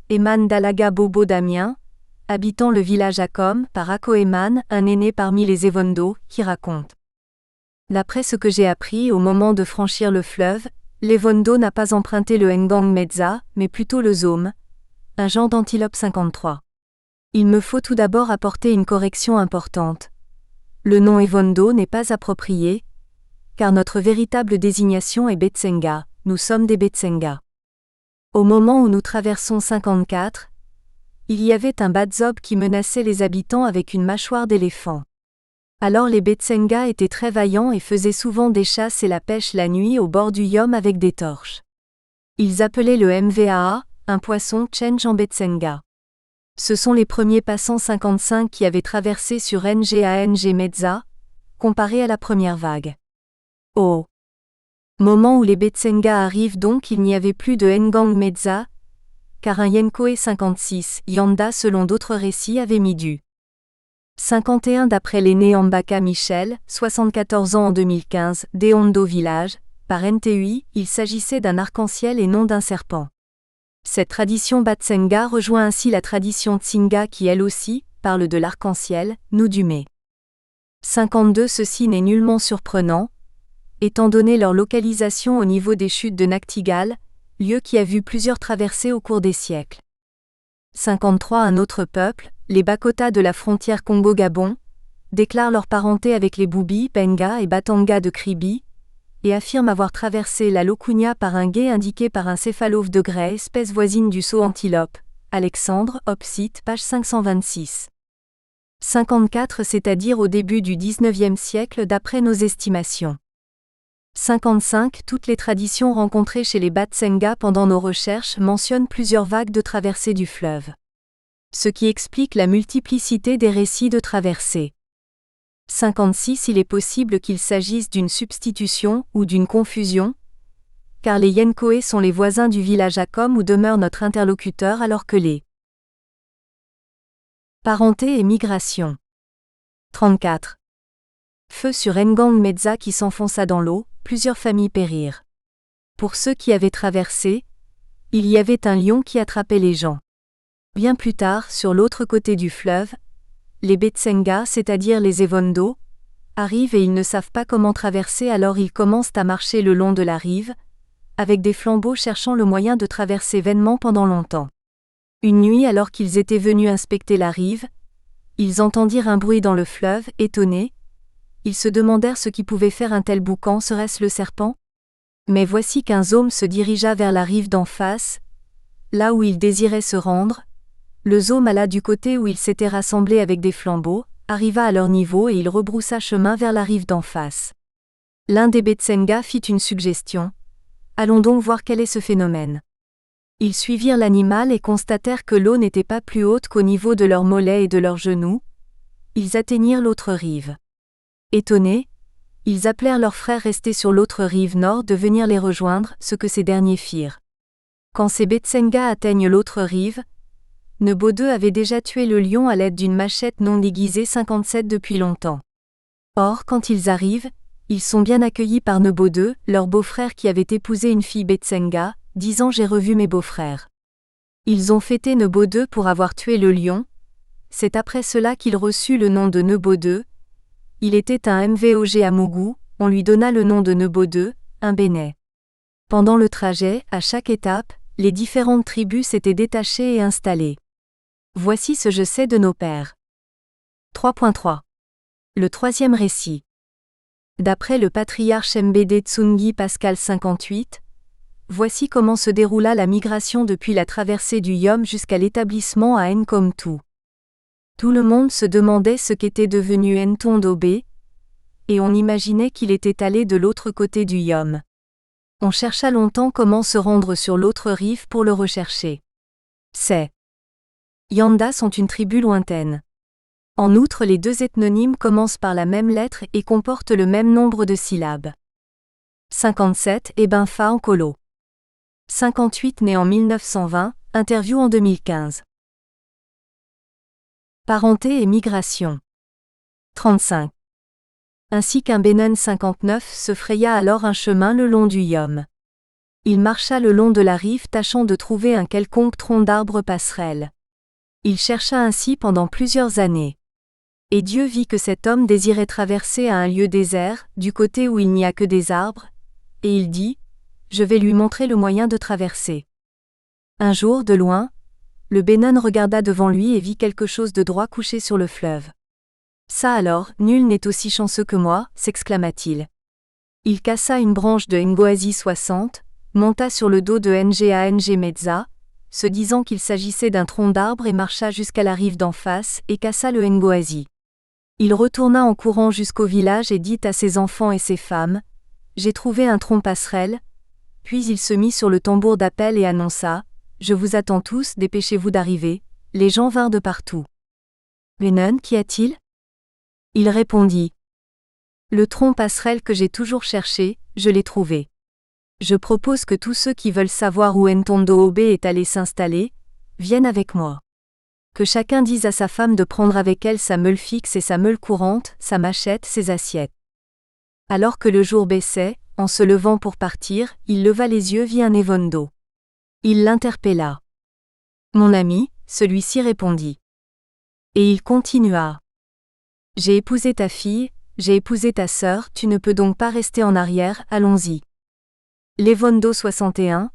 émane d'Alaga Bobo Damien, habitant le village Akom, par Akoeman, un aîné parmi les Evondo, qui raconte. D'après ce que j'ai appris au moment de franchir le fleuve, l'Evondo n'a pas emprunté le Ngang Meza, mais plutôt le Zome, un genre d'antilope 53. Il me faut tout d'abord apporter une correction importante. Le nom Evondo n'est pas approprié, car notre véritable désignation est Betsenga, nous sommes des Betsenga. Au moment où nous traversons 54, il y avait un Badzob qui menaçait les habitants avec une mâchoire d'éléphant. Alors les Betsenga étaient très vaillants et faisaient souvent des chasses et la pêche la nuit au bord du Yom avec des torches. Ils appelaient le Mvaa, un poisson Tchenj en Betsenga. Ce sont les premiers passants 55 qui avaient traversé sur Ngang Meza, comparé à la première vague. Au moment où les Betsenga arrivent donc il n'y avait plus de Ngang Meza, car un Yenkoe 56, Yanda selon d'autres récits avait mis du 51 d'après l'aîné Ambaka Michel, 74 ans en 2015, d'Eondo Village, par NTUI, il s'agissait d'un arc-en-ciel et non d'un serpent. Cette tradition Batsenga rejoint ainsi la tradition Tsinga qui elle aussi, parle de l'arc-en-ciel, nous du mai. 52 Ceci n'est nullement surprenant, étant donné leur localisation au niveau des chutes de Naktigal, lieu qui a vu plusieurs traversées au cours des siècles. 53 Un autre peuple, les Bakota de la frontière Congo-Gabon, déclarent leur parenté avec les Bubi, Benga et Batanga de Kribi, et affirment avoir traversé la Lokunia par un gué indiqué par un céphalophe de grès, espèce voisine du saut antilope. Alexandre, Opsite, page 526. 54 C'est-à-dire au début du XIXe siècle d'après nos estimations. 55 Toutes les traditions rencontrées chez les Batsenga pendant nos recherches mentionnent plusieurs vagues de traversée du fleuve. Ce qui explique la multiplicité des récits de traversée. 56 Il est possible qu'il s'agisse d'une substitution ou d'une confusion, car les Yenkoe sont les voisins du village Akom où demeure notre interlocuteur alors que les parenté et migration. 34 Feu sur Ngang Meza qui s'enfonça dans l'eau, plusieurs familles périrent. Pour ceux qui avaient traversé, il y avait un lion qui attrapait les gens. Bien plus tard, sur l'autre côté du fleuve, les Betsenga, c'est-à-dire les Evondo, arrivent et ils ne savent pas comment traverser alors ils commencent à marcher le long de la rive, avec des flambeaux cherchant le moyen de traverser vainement pendant longtemps. Une nuit alors qu'ils étaient venus inspecter la rive, ils entendirent un bruit dans le fleuve, étonnés. Ils se demandèrent ce qui pouvait faire un tel boucan, serait-ce le serpent ? Mais voici qu'un Zome se dirigea vers la rive d'en face, là où il désirait se rendre. Le Zome alla du côté où ils s'étaient rassemblés avec des flambeaux, arriva à leur niveau et il rebroussa chemin vers la rive d'en face. L'un des Betsenga fit une suggestion. Allons donc voir quel est ce phénomène. Ils suivirent l'animal et constatèrent que l'eau n'était pas plus haute qu'au niveau de leurs mollets et de leurs genoux. Ils atteignirent l'autre rive. Étonnés, ils appelèrent leurs frères restés sur l'autre rive nord de venir les rejoindre, ce que ces derniers firent. Quand ces Betsenga atteignent l'autre rive, Nebo II avait déjà tué le lion à l'aide d'une machette non aiguisée 57 depuis longtemps. Or, quand ils arrivent, ils sont bien accueillis par Nebo II, leur beau-frère qui avait épousé une fille Betsenga, disant « J'ai revu mes beaux-frères ». Ils ont fêté Nebo II pour avoir tué le lion. C'est après cela qu'il reçut le nom de Nebo II. Il était un Mvog à Mougou, on lui donna le nom de Nebo II, un Bénet. Pendant le trajet, à chaque étape, les différentes tribus s'étaient détachées et installées. Voici ce je sais de nos pères. 3.3. Le troisième récit. D'après le patriarche Mbede Tsungi Pascal 58, voici comment se déroula la migration depuis la traversée du Yom jusqu'à l'établissement à Nkomtou. Tout le monde se demandait ce qu'était devenu Ntondobé, et on imaginait qu'il était allé de l'autre côté du Yom. On chercha longtemps comment se rendre sur l'autre rive pour le rechercher. Ces Yanda sont une tribu lointaine. En outre, les deux ethnonymes commencent par la même lettre et comportent le même nombre de syllabes. 57 et Benfa Nkolo. 58 né en 1920, interview en 2015. Parenté et migration. 35. Ainsi qu'un Benon 59 se fraya alors un chemin le long du Yom. Il marcha le long de la rive tâchant de trouver un quelconque tronc d'arbre passerelle. Il chercha ainsi pendant plusieurs années. Et Dieu vit que cet homme désirait traverser à un lieu désert, du côté où il n'y a que des arbres, et il dit, « Je vais lui montrer le moyen de traverser. » Un jour, de loin, le Benon regarda devant lui et vit quelque chose de droit couché sur le fleuve. « Ça alors, nul n'est aussi chanceux que moi, s'exclama-t-il. Il cassa une branche de Ngoasi 60, monta sur le dos de Nga Mezza, se disant qu'il s'agissait d'un tronc d'arbre et marcha jusqu'à la rive d'en face et cassa le Ngoasi. Il retourna en courant jusqu'au village et dit à ses enfants et ses femmes, « J'ai trouvé un tronc passerelle. » Puis il se mit sur le tambour d'appel et annonça, « Je vous attends tous, dépêchez-vous d'arriver. » Les gens vinrent de partout. « Benon, qu'y a-t-il » Il répondit, « Le tronc passerelle que j'ai toujours cherché, je l'ai trouvé. Je propose que tous ceux qui veulent savoir où Ntondobé est allé s'installer, viennent avec moi. Que chacun dise à sa femme de prendre avec elle sa meule fixe et sa meule courante, sa machette, ses assiettes. » Alors que le jour baissait, en se levant pour partir, il leva les yeux vit un Evondo. Il l'interpella. « Mon ami » celui-ci répondit. Et il continua. « J'ai épousé ta fille, j'ai épousé ta sœur, tu ne peux donc pas rester en arrière, allons-y. » L'Evondo 61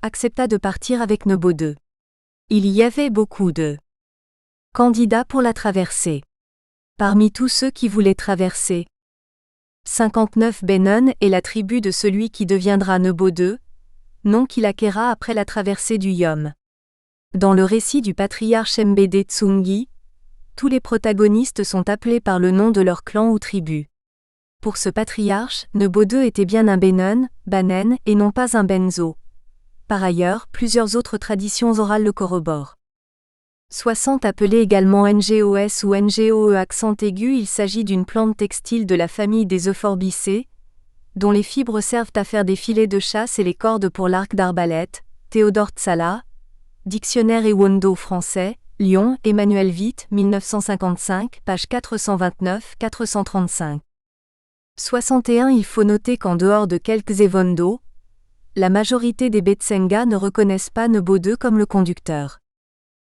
accepta de partir avec Nebo 2. Il y avait beaucoup de candidats pour la traversée. Parmi tous ceux qui voulaient traverser, 59 Benon est la tribu de celui qui deviendra Nebo 2, nom qu'il acquéra après la traversée du Yom. Dans le récit du patriarche Mbede Tsungi, tous les protagonistes sont appelés par le nom de leur clan ou tribu. Pour ce patriarche, Nebo 2 était bien un Benon, Banen, et non pas un Benzo. Par ailleurs, plusieurs autres traditions orales le corroborent. 60 appelé également NGOS ou NGOE accent aigu, il s'agit d'une plante textile de la famille des Euphorbicées, dont les fibres servent à faire des filets de chasse et les cordes pour l'arc d'arbalète. Théodore Tsala, Dictionnaire Ewondo français, Lyon, Emmanuel Witt, 1955, page 429-435. 61 Il faut noter qu'en dehors de quelques Evondo, la majorité des Betsenga ne reconnaissent pas Nebo 2 comme le conducteur.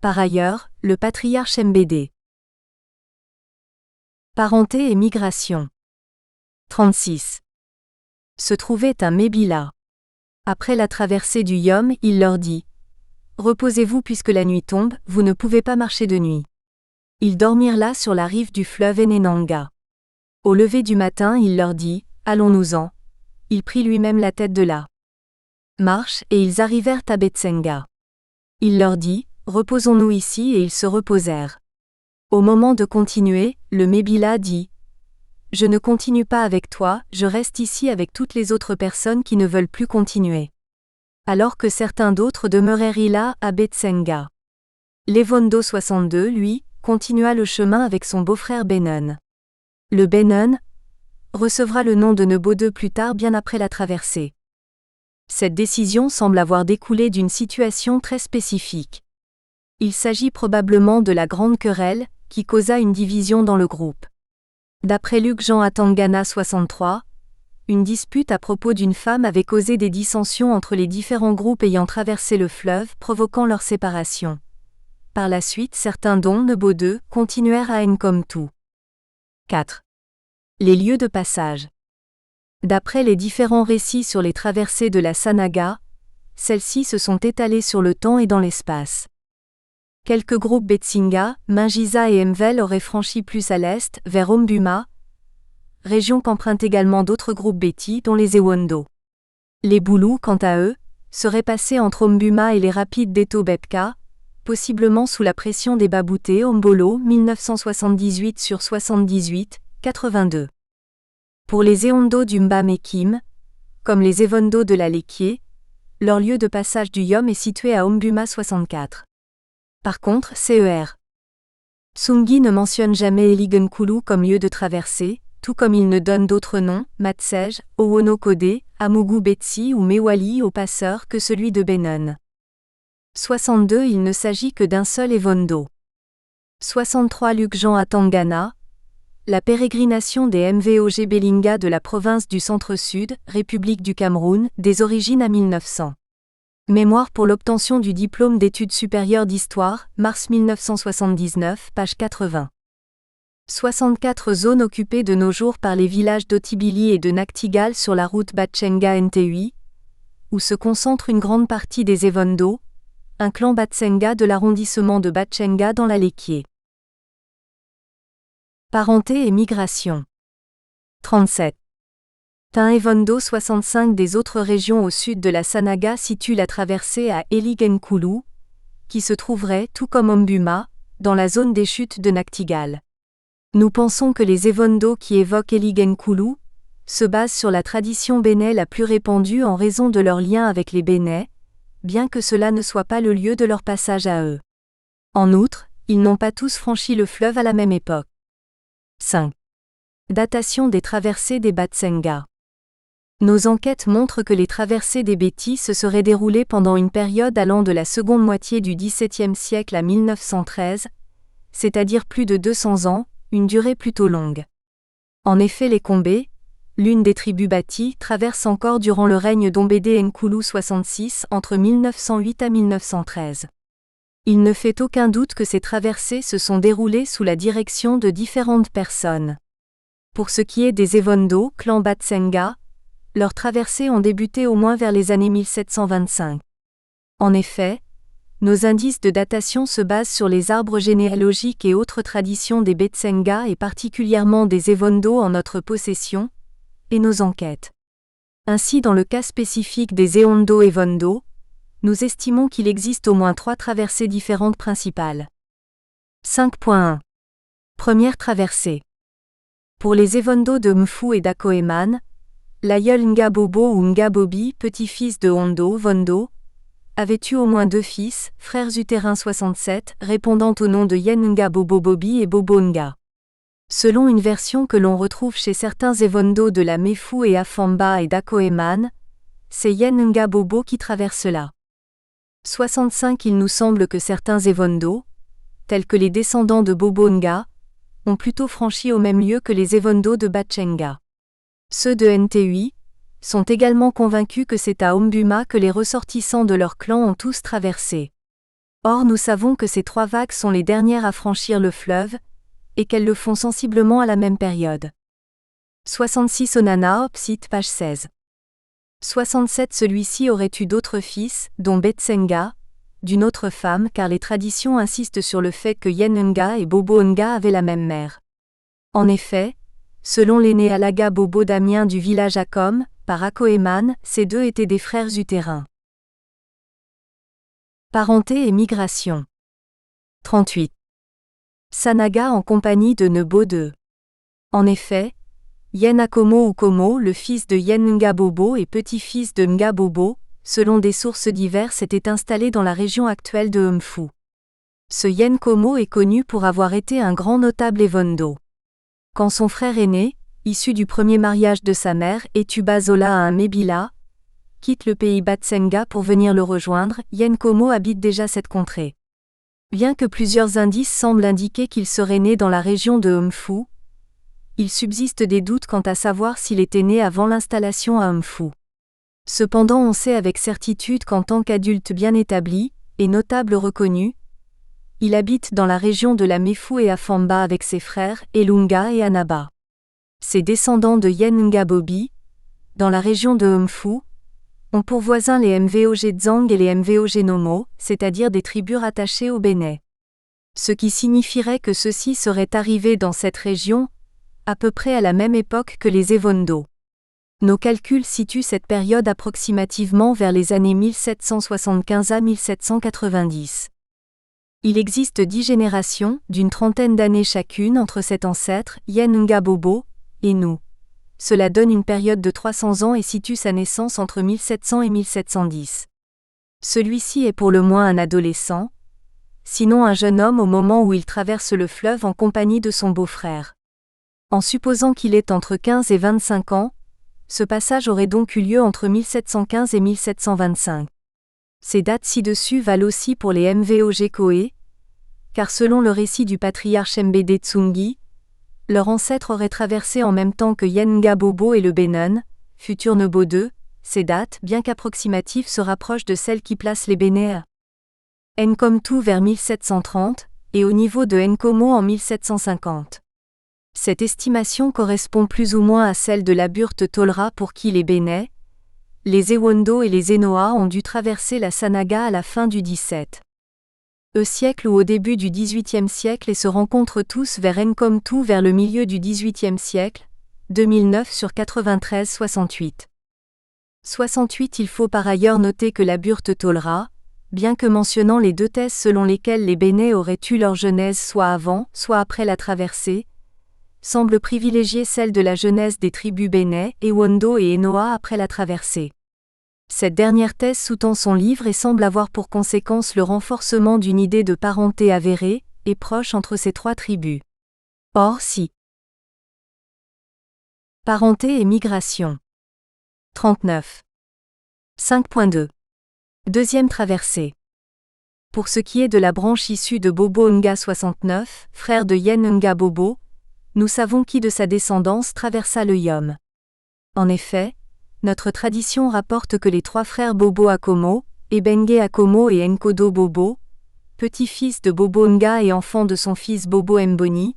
Par ailleurs, le patriarche Mbede. Parenté et migration. 36. Se trouvait un Mébila. Après la traversée du Yom, il leur dit, « Reposez-vous puisque la nuit tombe, vous ne pouvez pas marcher de nuit. » Ils dormirent là sur la rive du fleuve Enenanga. Au lever du matin, il leur dit, « Allons-nous-en. » Il prit lui-même la tête de la marche et ils arrivèrent à Betsenga. Il leur dit, « Reposons-nous ici » et ils se reposèrent. Au moment de continuer, le Mébila dit, « Je ne continue pas avec toi, je reste ici avec toutes les autres personnes qui ne veulent plus continuer. » Alors que certains d'autres demeurèrent là à Betsenga. L'Evondo 62, lui, continua le chemin avec son beau-frère Benon. Le Benon recevra le nom de Nebo 2 plus tard bien après la traversée. Cette décision semble avoir découlé d'une situation très spécifique. Il s'agit probablement de la grande querelle, qui causa une division dans le groupe. D'après Luc Jean Atangana 63, une dispute à propos d'une femme avait causé des dissensions entre les différents groupes ayant traversé le fleuve, provoquant leur séparation. Par la suite, certains dont Nebo 2 continuèrent à Nkomtou. 4. Les lieux de passage. D'après les différents récits sur les traversées de la Sanaga, celles-ci se sont étalées sur le temps et dans l'espace. Quelques groupes Betsinga, Mingiza et Mvel auraient franchi plus à l'est, vers Ombuma, région qu'empruntent également d'autres groupes Beti dont les Ewondo. Les Boulous, quant à eux, serait passé entre Ombuma et les rapides d'Etobepka, possiblement sous la pression des Baboutés Ombolo 1978 sur 78, 82. Pour les Eondo du Mba-Mekim, comme les Evondo de la Lekié, leur lieu de passage du Yom est situé à Ombuma 64. Par contre, CER. Tsungi ne mentionne jamais Eligenkulu comme lieu de traversée, tout comme il ne donne d'autres noms, Matsej, Owonokode, Amugu Betsi ou Mewali aux passeurs que celui de Benon. 62 Il ne s'agit que d'un seul Evondo. 63 Luc Jean à Tangana. La pérégrination des MVOG Belinga de la province du Centre-Sud, République du Cameroun, des origines à 1900. Mémoire pour l'obtention du diplôme d'études supérieures d'histoire, mars 1979, page 80. 64 Zones occupées de nos jours par les villages d'Otibili et de Naktigal sur la route Batchenga-Nteui, où se concentre une grande partie des Evondo, un clan Batsenga de l'arrondissement de Batchenga dans la Lekié. Parenté et migration. 37. Un Evondo 65 des autres régions au sud de la Sanaga situe la traversée à Eligenkulu, qui se trouverait, tout comme Ombuma, dans la zone des chutes de Naktigal. Nous pensons que les Evondo qui évoquent Eligenkulu se basent sur la tradition béné la plus répandue en raison de leur lien avec les Bénais, bien que cela ne soit pas le lieu de leur passage à eux. En outre, ils n'ont pas tous franchi le fleuve à la même époque. 5. Datation des traversées des Batsenga. Nos enquêtes montrent que les traversées des Bétis se seraient déroulées pendant une période allant de la seconde moitié du XVIIe siècle à 1913, c'est-à-dire plus de 200 ans, une durée plutôt longue. En effet, les Kombé, l'une des tribus bâties, traversent encore durant le règne d'Ombédé Nkulu 66 entre 1908 à 1913. Il ne fait aucun doute que ces traversées se sont déroulées sous la direction de différentes personnes. Pour ce qui est des Evondo, clan Batsenga, leurs traversées ont débuté au moins vers les années 1725. En effet, nos indices de datation se basent sur les arbres généalogiques et autres traditions des Betsenga et particulièrement des Evondo en notre possession, et nos enquêtes. Ainsi, dans le cas spécifique des Eondo Evondo, nous estimons qu'il existe au moins 3 traversées différentes principales. 5.1. Première traversée. Pour les Evondo de Mfu et d'Akoeman, l'aïeul Ngabobo ou Ngabobi, petit-fils de Hondo Vondo, avait eu au moins 2 fils, frères utérins 67, répondant au nom de Yen Ngabobo Bobi et Bobo Nga. Selon une version que l'on retrouve chez certains Evondo de la Mefu et Afamba et d'Akoeman, c'est Yen Ngabobo qui traverse là. 65 Il nous semble que certains Evondo, tels que les descendants de Bobo Nga, ont plutôt franchi au même lieu que les Evondo de Batchenga. Ceux de Nteui sont également convaincus que c'est à Ombuma que les ressortissants de leur clan ont tous traversé. Or nous savons que ces 3 vagues sont les dernières à franchir le fleuve, et qu'elles le font sensiblement à la même période. 66 Onana Opsite page 16. 67 Celui-ci aurait eu d'autres fils, dont Betsenga, d'une autre femme car les traditions insistent sur le fait que Yenunga et Bobo Nga avaient la même mère. En effet, selon l'aîné Alaga Bobo Damien du village Akom, par Akoeman, ces 2 étaient des frères utérins. Parenté et migration. 38. Sanaga en compagnie de Nebo II. En effet, Yen Akomo ou Komo, le fils de Yen Ngabobo et petit-fils de Ngabobo, selon des sources diverses était installé dans la région actuelle de Mfu. Ce Yen Komo est connu pour avoir été un grand notable Evondo. Quand son frère aîné, issu du premier mariage de sa mère, Etuba Zola à un Mebila, quitte le pays Batsenga pour venir le rejoindre, Yen Komo habite déjà cette contrée. Bien que plusieurs indices semblent indiquer qu'il serait né dans la région de Mfu, il subsiste des doutes quant à savoir s'il était né avant l'installation à Mfu. Cependant on sait avec certitude qu'en tant qu'adulte bien établi, et notable reconnu, il habite dans la région de la Mefu et Afamba avec ses frères, Elunga et Anaba. Ses descendants de Yen Ngabobi, dans la région de Mfu, ont pour voisins les Mvog Dzang et les Mvog Nomo, c'est-à-dire des tribus rattachées au Bénin. Ce qui signifierait que ceux-ci seraient arrivés dans cette région, à peu près à la même époque que les Evondo. Nos calculs situent cette période approximativement vers les années 1775 à 1790. Il existe 10 générations, d'une trentaine d'années chacune entre cet ancêtre, Yen Nga-Bobo, et nous. Cela donne une période de 300 ans et situe sa naissance entre 1700 et 1710. Celui-ci est pour le moins un adolescent, sinon un jeune homme au moment où il traverse le fleuve en compagnie de son beau-frère. En supposant qu'il ait entre 15 et 25 ans, ce passage aurait donc eu lieu entre 1715 et 1725. Ces dates ci-dessus valent aussi pour les Mvog-Koé, car selon le récit du patriarche Mbede Tsungi, leur ancêtre aurait traversé en même temps que Yen Nga-Bobo et le Benin, futur Nebo II. Ces dates, bien qu'approximatives, se rapprochent de celles qui placent les Bénés à Nkomtou vers 1730, et au niveau de Nkomo en 1750. Cette estimation correspond plus ou moins à celle de la Burte Tolra pour qui les Bénais, les Ewondo et les Enoa ont dû traverser la Sanaga à la fin du XVIIe siècle ou au début du XVIIIe siècle et se rencontrent tous vers Nkomtou vers le milieu du XVIIIe siècle, 2009 sur 93-68. 68. Il faut par ailleurs noter que la Burte Tolra, bien que mentionnant les deux thèses selon lesquelles les Bénais auraient eu leur genèse soit avant, soit après la traversée, semble privilégier celle de la genèse des tribus Bénais, Ewondo et Enoa après la traversée. Cette dernière thèse sous-tend son livre et semble avoir pour conséquence le renforcement d'une idée de parenté avérée et proche entre ces trois tribus. Or si parenté et migration. 39. 5.2. Deuxième traversée. Pour ce qui est de la branche issue de Bobo Nga 69, frère de Yen Nga-Bobo, nous savons qui de sa descendance traversa le Yom. En effet, notre tradition rapporte que les trois frères Bobo Akomo, Ebenge Akomo et Nkodo Bobo, petits-fils de Bobo Nga et enfants de son fils Bobo Mboni,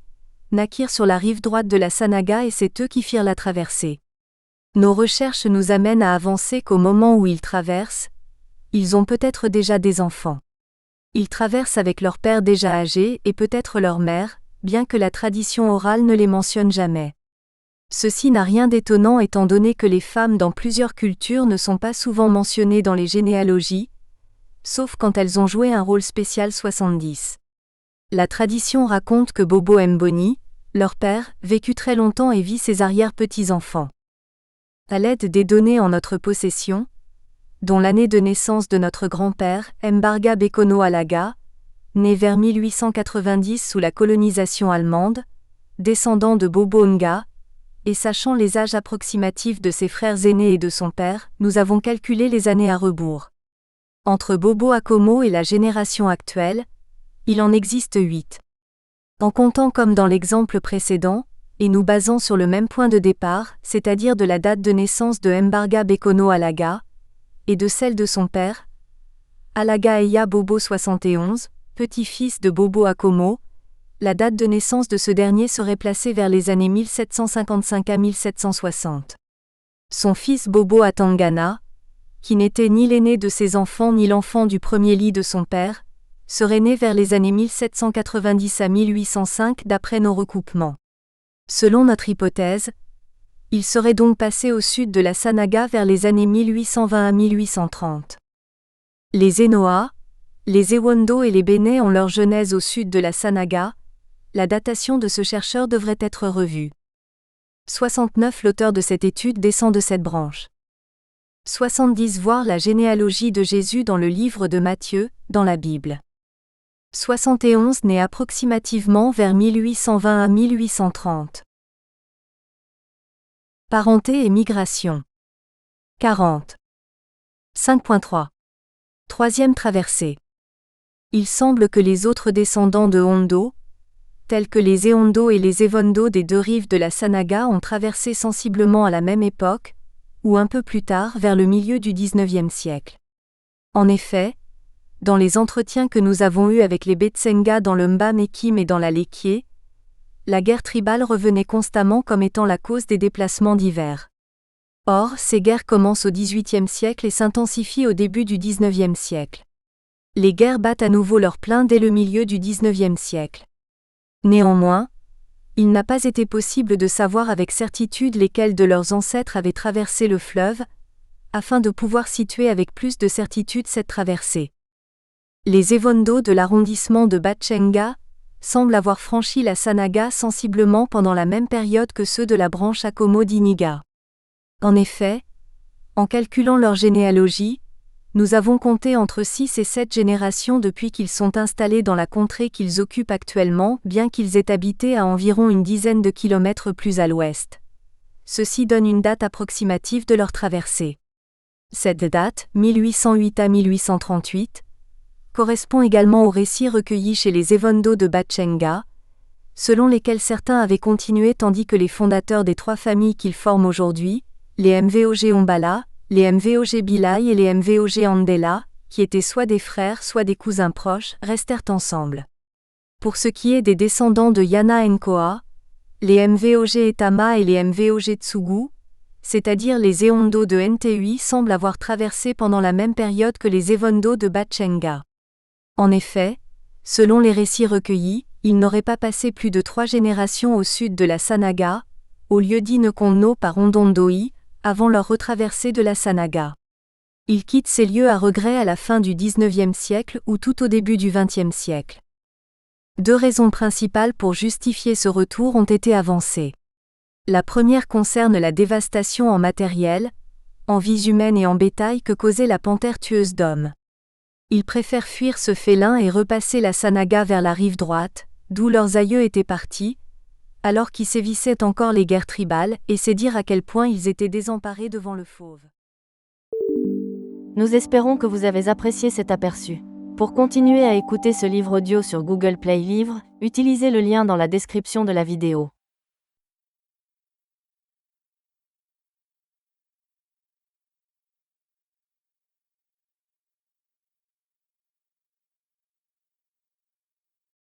naquirent sur la rive droite de la Sanaga et c'est eux qui firent la traversée. Nos recherches nous amènent à avancer qu'au moment où ils traversent, ils ont peut-être déjà des enfants. Ils traversent avec leur père déjà âgé et peut-être leur mère, bien que la tradition orale ne les mentionne jamais. Ceci n'a rien d'étonnant étant donné que les femmes dans plusieurs cultures ne sont pas souvent mentionnées dans les généalogies, sauf quand elles ont joué un rôle spécial 70. La tradition raconte que Bobo Mboni, leur père, vécut très longtemps et vit ses arrière-petits-enfants. À l'aide des données en notre possession, dont l'année de naissance de notre grand-père, Mbarga Bekono Alaga, né vers 1890 sous la colonisation allemande, descendant de Bobo Nga, et sachant les âges approximatifs de ses frères aînés et de son père, nous avons calculé les années à rebours. Entre Bobo Akomo et la génération actuelle, il en existe 8. En comptant comme dans l'exemple précédent, et nous basant sur le même point de départ, c'est-à-dire de la date de naissance de Mbarga Bekono Alaga, et de celle de son père, Alaga Eya Bobo 71, petit-fils de Bobo Akomo, la date de naissance de ce dernier serait placée vers les années 1755 à 1760. Son fils Bobo Atangana, qui n'était ni l'aîné de ses enfants ni l'enfant du premier lit de son père, serait né vers les années 1790 à 1805 d'après nos recoupements. Selon notre hypothèse, il serait donc passé au sud de la Sanaga vers les années 1820 à 1830. Les Enoa, les Ewondo et les Bénais ont leur genèse au sud de la Sanaga. La datation de ce chercheur devrait être revue. 69. L'auteur de cette étude descend de cette branche. 70. Voir la généalogie de Jésus dans le livre de Matthieu, dans la Bible. 71. Né approximativement vers 1820 à 1830. Parenté et migration. 40. 5.3. Troisième traversée. Il semble que les autres descendants de Hondo, tels que les Ewondo et les Ewondo des deux rives de la Sanaga ont traversé sensiblement à la même époque, ou un peu plus tard vers le milieu du XIXe siècle. En effet, dans les entretiens que nous avons eus avec les Betsenga dans le Mba-Mekim et dans la Lekié, la guerre tribale revenait constamment comme étant la cause des déplacements divers. Or, ces guerres commencent au XVIIIe siècle et s'intensifient au début du XIXe siècle. Les guerres battent à nouveau leur plein dès le milieu du XIXe siècle. Néanmoins, il n'a pas été possible de savoir avec certitude lesquels de leurs ancêtres avaient traversé le fleuve, afin de pouvoir situer avec plus de certitude cette traversée. Les Ewondo de l'arrondissement de Batchenga semblent avoir franchi la Sanaga sensiblement pendant la même période que ceux de la branche Akomo d'Iniga. En effet, en calculant leur généalogie, nous avons compté entre 6 et 7 générations depuis qu'ils sont installés dans la contrée qu'ils occupent actuellement, bien qu'ils aient habité à environ une dizaine de kilomètres plus à l'ouest. Ceci donne une date approximative de leur traversée. Cette date, 1808 à 1838, correspond également aux récits recueillis chez les Ewondo de Batchenga, selon lesquels certains avaient continué tandis que les fondateurs des 3 familles qu'ils forment aujourd'hui, les Mvog Ombala, les Mvog Bilai et les Mvog Andela, qui étaient soit des frères soit des cousins proches, restèrent ensemble. Pour ce qui est des descendants de Yana Nkoa, les Mvog Etama et les Mvog Tsugu, c'est-à-dire les Ewondo de Ntui, semblent avoir traversé pendant la même période que les Ewondo de Batchenga. En effet, selon les récits recueillis, ils n'auraient pas passé plus de 3 générations au sud de la Sanaga, au lieu dit Nkonno par Ondondoi, avant leur retraversée de la Sanaga. Ils quittent ces lieux à regret à la fin du XIXe siècle ou tout au début du XXe siècle. 2 raisons principales pour justifier ce retour ont été avancées. La première concerne la dévastation en matériel, en vies humaines et en bétail que causait la panthère tueuse d'hommes. Ils préfèrent fuir ce félin et repasser la Sanaga vers la rive droite, d'où leurs aïeux étaient partis, alors qu'y sévissaient encore les guerres tribales, et c'est dire à quel point ils étaient désemparés devant le fauve. Nous espérons que vous avez apprécié cet aperçu. Pour continuer à écouter ce livre audio sur Google Play Livres, utilisez le lien dans la description de la vidéo.